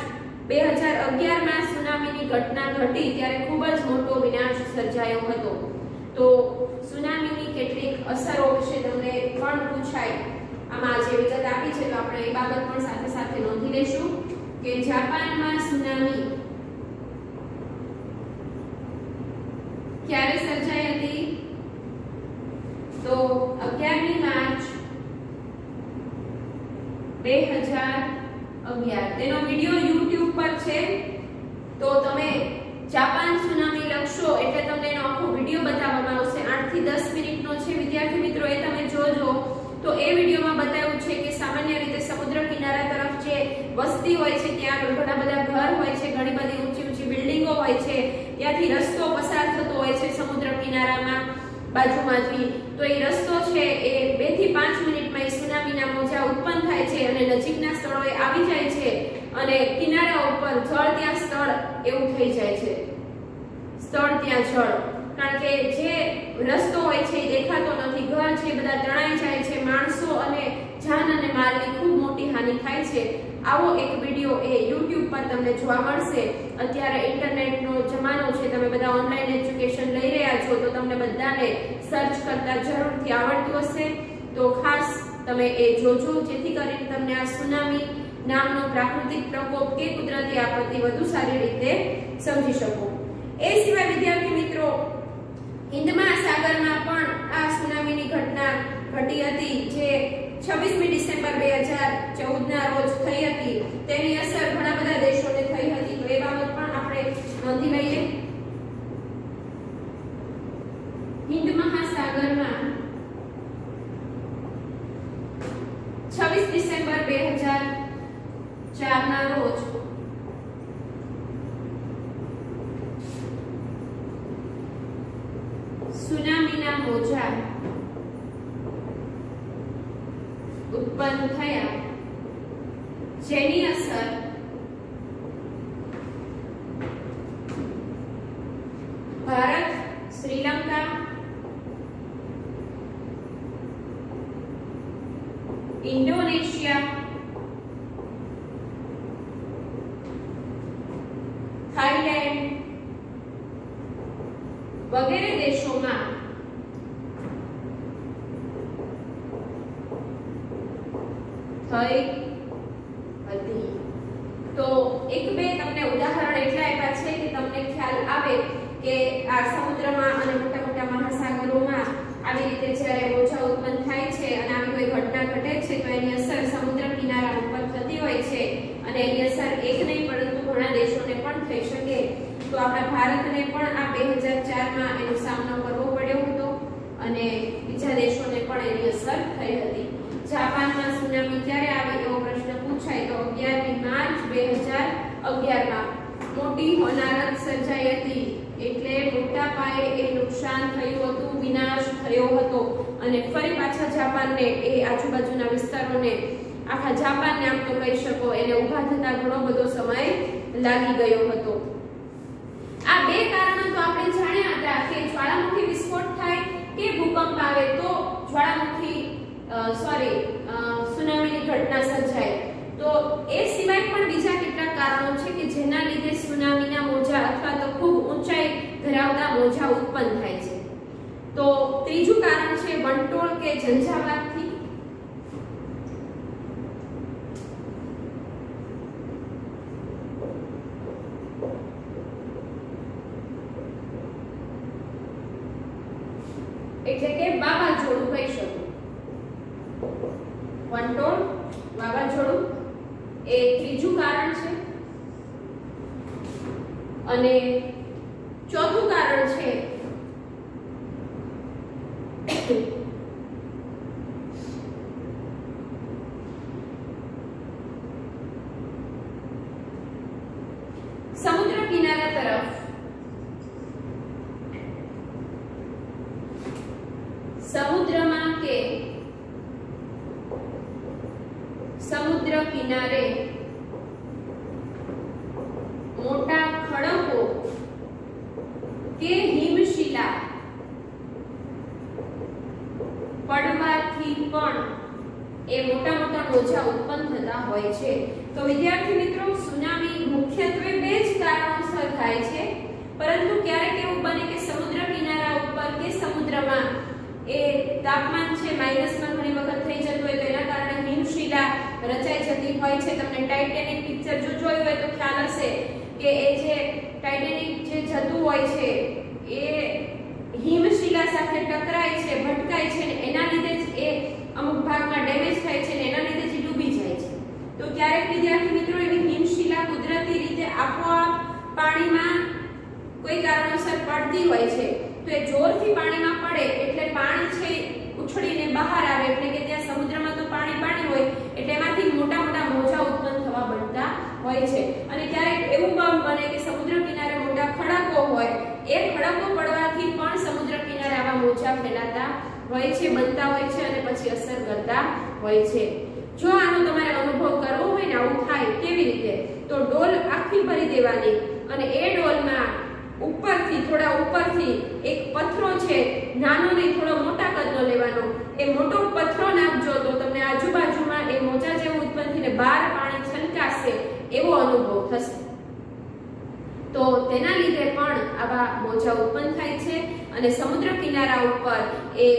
Speaker 1: 2011 માં સુનામીની ઘટના ઘટી ત્યારે ખૂબ જ મોટો વિનાશ સર્જાયો હતો. તો સુનામીની કેટલીક અસરો વિશે તમને પણ પૂછાય. આમાં જે વિગત આપી છે તો આપણે એ બાબત પણ સાથે સાથે નોંધી લઈશું કે જાપાનમાં સુનામી ક્યારે સર્જાઈ હતી? તો 11મી માર્ચ 2011. તેનો વિડિયો YouTube પર છે, તો તમે જાપાન સુનામી લખશો એટલે તમને એનો આખો વિડિયો બતાવવામાં આવશે. 8 થી 10 મિનિટનો છે. વિદ્યાર્થી મિત્રો એ તમે જોજો. તો એ વિડિયોમાં બતાવ્યું છે કે સામાન્ય રીતે સમુદ્ર કિનારા તરફ જે વસ્તી હોય છે ત્યાં ઘણા બધા ઘર હોય છે, ઘણી બધી ઊંચી ઊંચી બિલ્ડિંગો હોય છે, ત્યાંથી રસ્તો પસાર થતો હોય છે સમુદ્ર કિનારામાં બાજુમાંથી. તો એ રસ્તો છે એ 2 થી 5 મિનિટમાં એ સુનામીના મોજા ઉત્પન્ન થાય છે અને નજીકના સ્થળોએ આવી જાય છે અને કિનારા ઉપર જળ ત્યાં સ્થળ એવું થઈ જાય છે. સ્થળ ત્યાં જળ, કારણ કે જે રસ્તો હોય છે એ દેખાતો નથી, ઘર છે બધા તણાઈ જાય છે, માણસો અને જાન અને માલની ખૂબ મોટી હાનિ થાય છે. આવો એક વિડિયો એ YouTube પર તમને જોવા મળશે. અત્યારે ઇન્ટરનેટનો જમાનો છે, તમે બધા ઓનલાઈન એજ્યુકેશન લઈ રહ્યા છો, તો તમને બધાને સર્ચ કરતા જરૂરથી આવડતું હશે. તો ખાસ તમે એ જોજો જેથી કરીને તમને આ સુનામી નામનો પ્રાકૃતિક પ્રકોપ કે કુદરતી આપત્તિ વધુ સારી રીતે સમજી શકો. એ સિવાય વિદ્યાર્થી મિત્રો હિન્દ મહાસાગરમાં પણ આ સુનામીની ઘટના ઘટી હતી જે 26મી ડિસેમ્બર 2014 ના રોજ થઈ હતી. તેની અસર ઘણા બધા દેશોને થઈ હતી. તો એ બાબત પણ આપણે નોંધી લઈએ. હિન્દ મહાસાગરમાં 26 ડિસેમ્બર 2004 ના રોજ સુનામીના મોજા ઉત્પન્ન થયા જેની અસર ભારત, શ્રીલંકા, ઇન્ડોનેશિયા, થાઈલેન્ડ વગેરે દેશોમાં થઈ હતી. તો એક બે તમને ઉદાહરણ એટલા આપ્યા છે કે તમને ખ્યાલ આવે કે આ સમુદ્રમાં અને મોટા મોટા મહાસાગરોમાં આવી રીતે જ્યારે મોજા ઉત્પન્ન થાય છે અને આવી કોઈ ઘટના ઘટે છે તો એની અસર સમુદ્ર કિનારા ઉપર થતી હોય છે અને એની અસર એક નહીં પરંતુ ઘણા દેશોને પણ થઈ શકે. તો આપણા ભારતને પણ આ 2004 માં એનો સામનો કરવો પડ્યો હતો અને બીજા દેશોને પણ એની અસર થઈ હતી. જાપાનમાં સુનામી ક્યારે આવી એવો પ્રશ્ન પૂછાય તો 11મી માર્ચ 2011 માં મોટી હોનારત સર્જાઈ હતી. એટલે મોટા પાયે એ નુકસાન થયું હતું, વિનાશ થયો હતો અને ફરી પાછા જાપાનને એ આજુબાજુના વિસ્તારોને આખા જાપાનને આમ તો કહી શકો એને ઊભા થતા ઘણો બધો સમય લાગી ગયો હતો. આ બે કારણો તો આપણે જાણ્યા હતા કે જ્વાળામુખી વિસ્ફોટ થાય કે ભૂકંપ આવે તો જ્વાળામુખી સુનામીની ઘટના સર્જાય. તો એ સિવાય પણ બીજા કેટલાક કારણો છે કે જેના લીધે સુનામીના મોજા વંટોળ કે ઝંઝાવાતથી, એટલે કે વાવાઝોડું કહી શકું. વંટોળ, વાવાઝોડું એ ત્રીજું કારણ છે. અને ચોથું કારણ છે સમુદ્ર કિનારા તરફ સમુદ્રમાં કે સમુદ્ર કિનારે મોટા ખડકો કે હિમશિલા પડવાથી પણ એ મોટા મોટા મોજા ઉત્પન્ન થતા હોય છે. તો વિદ્યાર્થી મિત્રો, સુનામી મુખ્યત્વે બે જ કારણોસર થાય છે, પરંતુ ક્યારેક એવું બને કે સમુદ્ર કિનારા ઉપર કે સમુદ્રમાં એ તાપમાન છે માઈનસમાં ઘણી વખત થઈ જતું હોય, તો એના કારણે હિમશિલા રચાઈ જતી હોય છે. તમને ટાઇટેનિક પિક્ચર જો જોયું હોય તો ખ્યાલ હશે કે એ જે ટાઇટેનિક જે જતું હોય છે એ હિમશિલા સાથે ટકરાય છે, ભટકાય છે, ને એના લીધે જ એ અમુક ભાગમાં ડેમેજ થાય છે, ને એના લીધે જ ડૂબી જાય છે. તો ક્યારેક વિદ્યાર્થી મિત્રો એવી હિમશિલા કુદરતી રીતે આપોઆપ પાણીમાં કોઈ કારણોસર પડતી હોય છે, તો એ જોરથી પાણીમાં પડે એટલે પાણી છે ઉછળીને બહાર આવે, એટલે કે ત્યાં સમુદ્રમાં તો પાણી હોય એટલે એમાંથી મોટા મોટા મોજા ઉત્પન્ન થવા બનતા હોય છે. અને ક્યારેક એવું પણ બને કે સમુદ્ર કિનારે મોટા ખડકો હોય, એ ખડકો પડવાથી પણ સમુદ્ર કિનારે આવા મોજા ફેલાતા હોય છે, બનતા હોય છે અને પછી અસર કરતા હોય છે. જો આનો તમારે અનુભવ કરવો હોય ને આવું થાય કેવી રીતે, તો ડોલ આખી ભરી દેવાની અને એ ડોલમાં થોડા ઉપરથી એક પથરો છે, નાનો નહીં થોડો મોટા કદનો લેવાનો, એ મોટો પથરો નાખજો તો તમને આજુબાજુમાં એ મોજા જેવું ઉત્પન્ન થઈને બહાર પાણી છલકાશે એવો અનુભવ થશે. તો તેના લીધે પણ આવા મોજા ઉત્પન્ન થાય છે અને સમુદ્ર કિનારા ઉપર એ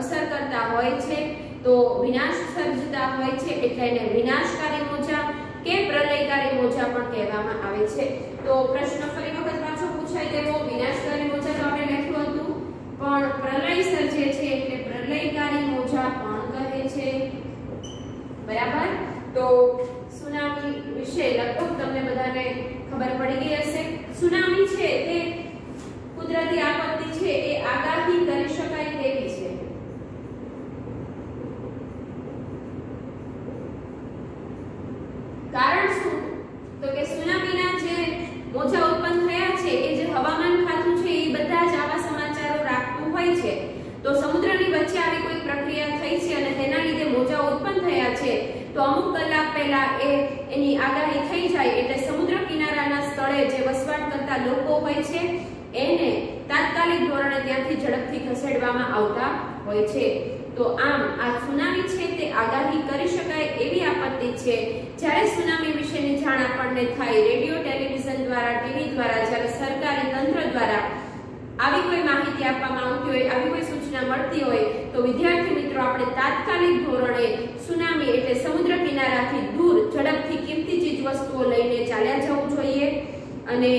Speaker 1: અસર કરતા હોય છે, તો વિનાશ સર્જતા હોય છે, એટલે એને વિનાશકારી મોજા કે પ્રલયકારી મોજા પણ કહેવામાં આવે છે. તો પ્રશ્ન ફરી વખત પાછો પૂછાય દેવો, વિનાશકારી મોજા તો આપણે લખ્યું હતું, પણ પ્રલય સર્જે છે એટલે પ્રલયકારી મોજા પણ કહે છે. બરાબર? તો સુનામી વિશે લગભગ તમને બધાને ખબર પડી ગઈ હશે. સુનામી છે તે કુદરતી આપત્તિ છે, એ આગાહી કરી શકાય તેવી છે. કારણ શું? તો કે સુનામીના જે મોજા ઉત્પન્ન થયા છે એ જે હવામાન ખાતું છે એ બધા જ આવા સમાચારો રાખતું હોય છે. તો સમુદ્રની વચ્ચે આવી કોઈ પ્રક્રિયા થઈ છે અને તેના લીધે મોજા ઉત્પન્ન થયા છે, તો અમુક કલાક પહેલા એની આગાહી થઈ જાય એટલે સમુદ્ર કિનારાના સ્થળે જે વસવાટ કરતા લોકો હોય છે એને તાત્કાલિક ધોરણે ત્યાંથી ઝડપથી ખસેડવામાં આવતા હોય છે. તો આમ આ સુનામી છે તે આગાહી કરી શકાય એવી આપત્તિ છે. જ્યારે સુનામી વિશેની જાણ આપણને થાય રેડિયો, ટેલિવિઝન દ્વારા, ટીવી દ્વારા, જ્યારે સરકારી તંત્ર દ્વારા આવી કોઈ માહિતી આપવામાં આવતી હોય, આવી કોઈ સૂચના મળતી હોય, તો વિદ્યાર્થી મિત્રો આપણે તાત્કાલિક ધોરણે સુનામી એટલે સમુદ્ર કિનારાથી દૂર ઝડપથી કિંમતી ચીજ વસ્તુઓ લઈને ચાલ્યા જવું જોઈએ. અને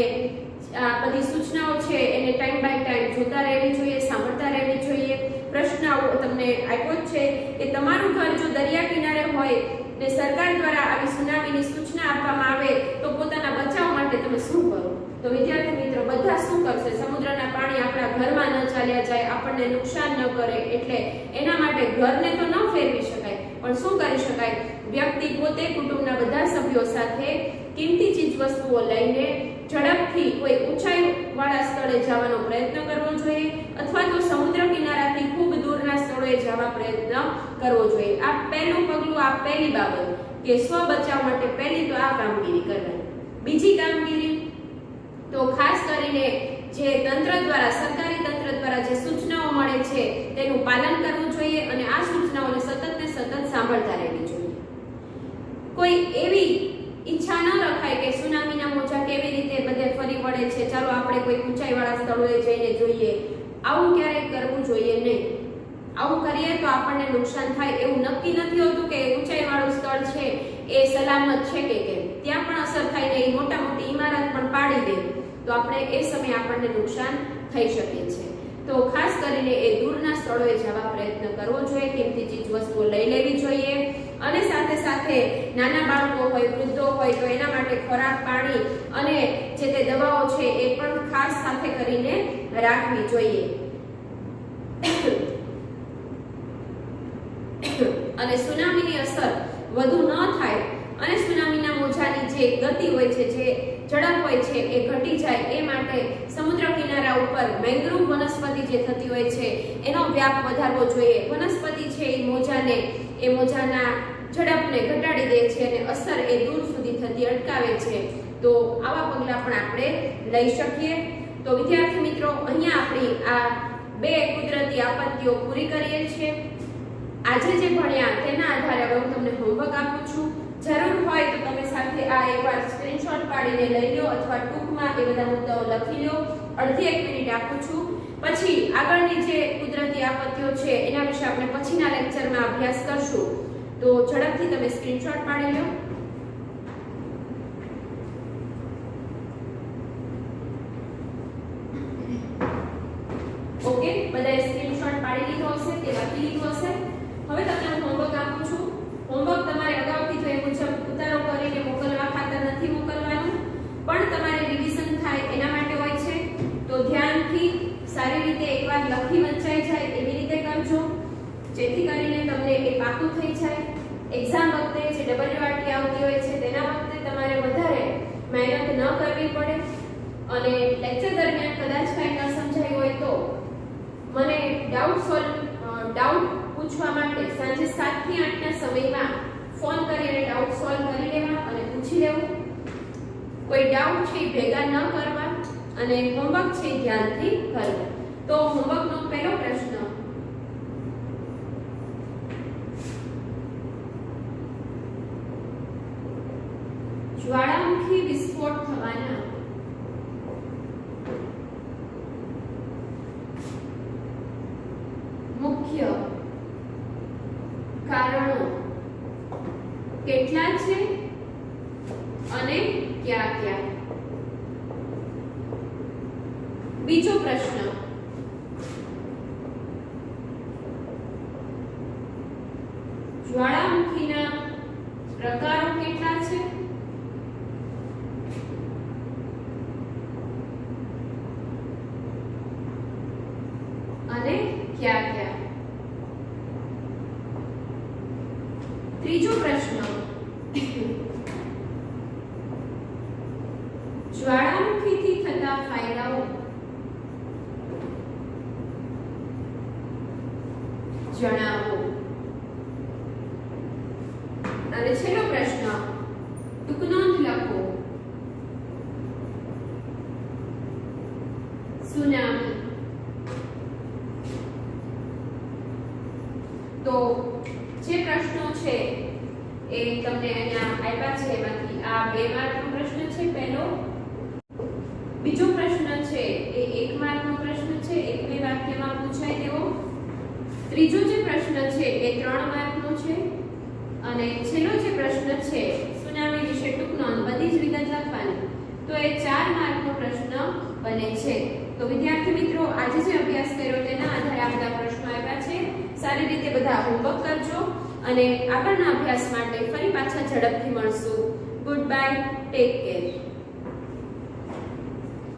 Speaker 1: આ બધી સૂચનાઓ છે એને ટાઈમ બાય ટાઈમ જોતા રહેવી જોઈએ, સાંભળતા રહેવી જોઈએ. પ્રશ્ન તમને આપ્યો છે કે તમારું ઘર જો દરિયા કિનારે હોય ને સરકાર દ્વારા આવી સુનામીની સૂચના આપવામાં આવે તો પોતાના બચાવ માટે તમે શું કરો? તો વિદ્યાર્થી મિત્રો બધા શું કરશે? સમુદ્રના પાણી આપણા ઘરમાં ન ચાલ્યા જાય, આપણને નુકસાન ન કરે, એટલે એના માટે ઘરને તો ન ફેરવી શકાય, પણ શું કરી શકાય? વ્યક્તિ પોતે કુટુંબના બધા સભ્યો સાથે કિંમતી ચીજ વસ્તુઓ લઈને ઝડપથી કોઈ ઊંચાઈ વાળા સ્થળે જવાનો પ્રયત્ન કરવો જોઈએ, અથવા તો સમુદ્ર કિનારાથી ખૂબ દૂરના સ્થળોએ જવા પ્રયત્ન કરવો જોઈએ. આ પહેલું પગલું, આ પહેલી બાબત કે સ્વ બચાવ માટે પહેલી તો આ કામગીરી કરવાની. બીજી કામગીરી તો ખાસ કરીને જે તંત્ર દ્વારા, સરકારી તંત્ર દ્વારા જે સૂચનાઓ મળે છે તેનું પાલન કરવું જોઈએ અને આ સૂચનાઓને સતત સાંભળતા રહેવી જોઈએ. કોઈ એવી ઈચ્છા ન રખાય કે સુનામીના મોજા કેવી રીતે બધે ફરી વળે છે, ચાલો આપણે કોઈ ઊંચાઈવાળા સ્થળોએ જઈને જોઈએ. આવું ક્યારેય કરવું જોઈએ નહીં. આવું કરીએ તો આપણને નુકસાન થાય એવું નક્કી નથી હોતું કે ઊંચાઈવાળું સ્થળ છે એ સલામત છે કે કેમ, ત્યાં પણ અસર થાય ને મોટા મોટી ઇમારત પણ પાડી દે તો આપણે એ સમયે આપણને નુકસાન થઈ શકે છે. તો ખાસ કરીને એ દૂરના સ્થળોએ જવા પ્રયત્ન કરવો જોઈએ, કિંમતી ચીજ વસ્તુઓ લઈ લેવી જોઈએ અને સાથે સાથે નાના બાળકો હોય, વૃદ્ધો હોય તો એના માટે ખોરાક, પાણી અને જે તે દવાઓ છે એ પણ ખાસ સાથે કરીને રાખવી જોઈએ. અને સુનામીની અસર વધુ ન થાય અને સુનામીના મોજાની જે ગતિ હોય છે, જે ઝડપ હોય છે એ ઘટી જાય એ માટે સમુદ્ર કિનારા ઉપર મેંગ્રુવ વનસ્પતિ જે થતી હોય છે એનો વ્યાપ વધારવો જોઈએ. વનસ્પતિ છે એ મોજાના ઝડપને ઘટાડી દે છે અને અસર એ દૂર સુધી થતી અટકાવે છે. તો આવા પગલાં પણ આપણે લઈ શકીએ. તો વિદ્યાર્થી મિત્રો, અહીંયા આપણી આ 2 કુદરતી આપત્તિઓ પૂરી કરીએ છીએ. આજે જે ભણ્યા તેના આધારે હવે હું તમને હોમવર્ક આપું છું. જરૂર હોય તો તમે સાથે આ એકવાર સ્ક્રીનશોટ પાડીને લઈ લો અથવા ટૂંકમાં એ બધા મુદ્દાઓ લખી લો. અડધી 1 મિનિટ આપું છું. પછી આગળની જે કુદરતી આપત્તિઓ છે એના વિશે આપણે પછીના લેક્ચરમાં અભ્યાસ કરશું. તો ઝડપથી તમે સ્ક્રીનશોટ પાડી લો. ઓકે, બધાએ સ્ક્રીનશોટ પાડી લીધો હશે, તે લખી લીધું હશે. હવે તમને હું હોમવર્ક આપું છું. હોમવર્ક તમારે અગાઉથી જો એ મુજબ ઉતારો કરીને મોકલવા ખાતર નથી મોકલવાનું, પણ તમારે રિવિઝન થાય એના માટે હોય છે. તો ધ્યાનથી સારી રીતે એકવાર લખી વંચાઈ જાય એવી રીતે કરજો, જેથી કરીને તમને એ પાકું થઈ જાય. એક્ઝામ વખતે જે WRT આવતી હોય છે તેના વખતે તમારે વધારે મહેનત ન કરવી પડે. અને લેક્ચર દરમિયાન કદાચ કંઈ ન સમજાયું હોય તો મને ડાઉટ પૂછવા માટે સાંજે 7 થી 8 ના સમયમાં ફોન કરીને ડાઉટ સોલ્વ કરી લેવા અને પૂછી લેવું. કોઈ ડાઉટ છે ભેગા ન કરવા અને હોમવર્ક છે ધ્યાનથી કરવું. તો હોમવર્કનો પહેલો પ્રશ્ન, જ્વાળામુખી વિસ્ફોટ થવાના મુખ્ય કારણો કેટલા છે અને ક્યાં ક્યાં? બીજો પ્રશ્ન, જ્વાળામુખીના પ્રકારો કેટલા છે અને ક્યાં ક્યાં? ત્રીજો પ્રશ્ન, જ્વાળામુખીથી થતા ફાયદાઓ જણાવો. અને છેલ્લો પ્રશ્ન, ટૂંકનોંધ લખો. સુનામી. તો જે પ્રશ્નો છે એ તમને અહીંયા આપ્યા છે, એમાંથી આ 2 માર્કનો પ્રશ્ન છે પહેલો. બીજો પ્રશ્ન છે એ 1 માર્કનો પ્રશ્ન છે, 1-2 વાક્યમાં પૂછાય તેવો. ત્રીજો જે પ્રશ્ન છે એ 3 માર્કનો છે અને છેલ્લો જે પ્રશ્ન છે સુનામી વિશે ટૂંકનોંધ બધી જ વિગત લખવાની, તો એ 4 માર્કનો પ્રશ્ન બને છે. તો વિદ્યાર્થી મિત્રો, આજે જે અભ્યાસ કર્યો તેના આધારે આ બધા પ્રશ્નો આપ્યા છે. સારી રીતે બધા હોમવર્ક કરજો અને આગળના અભ્યાસ માટે ફરી પાછા ઝડપથી મળશું. Good bye, take care.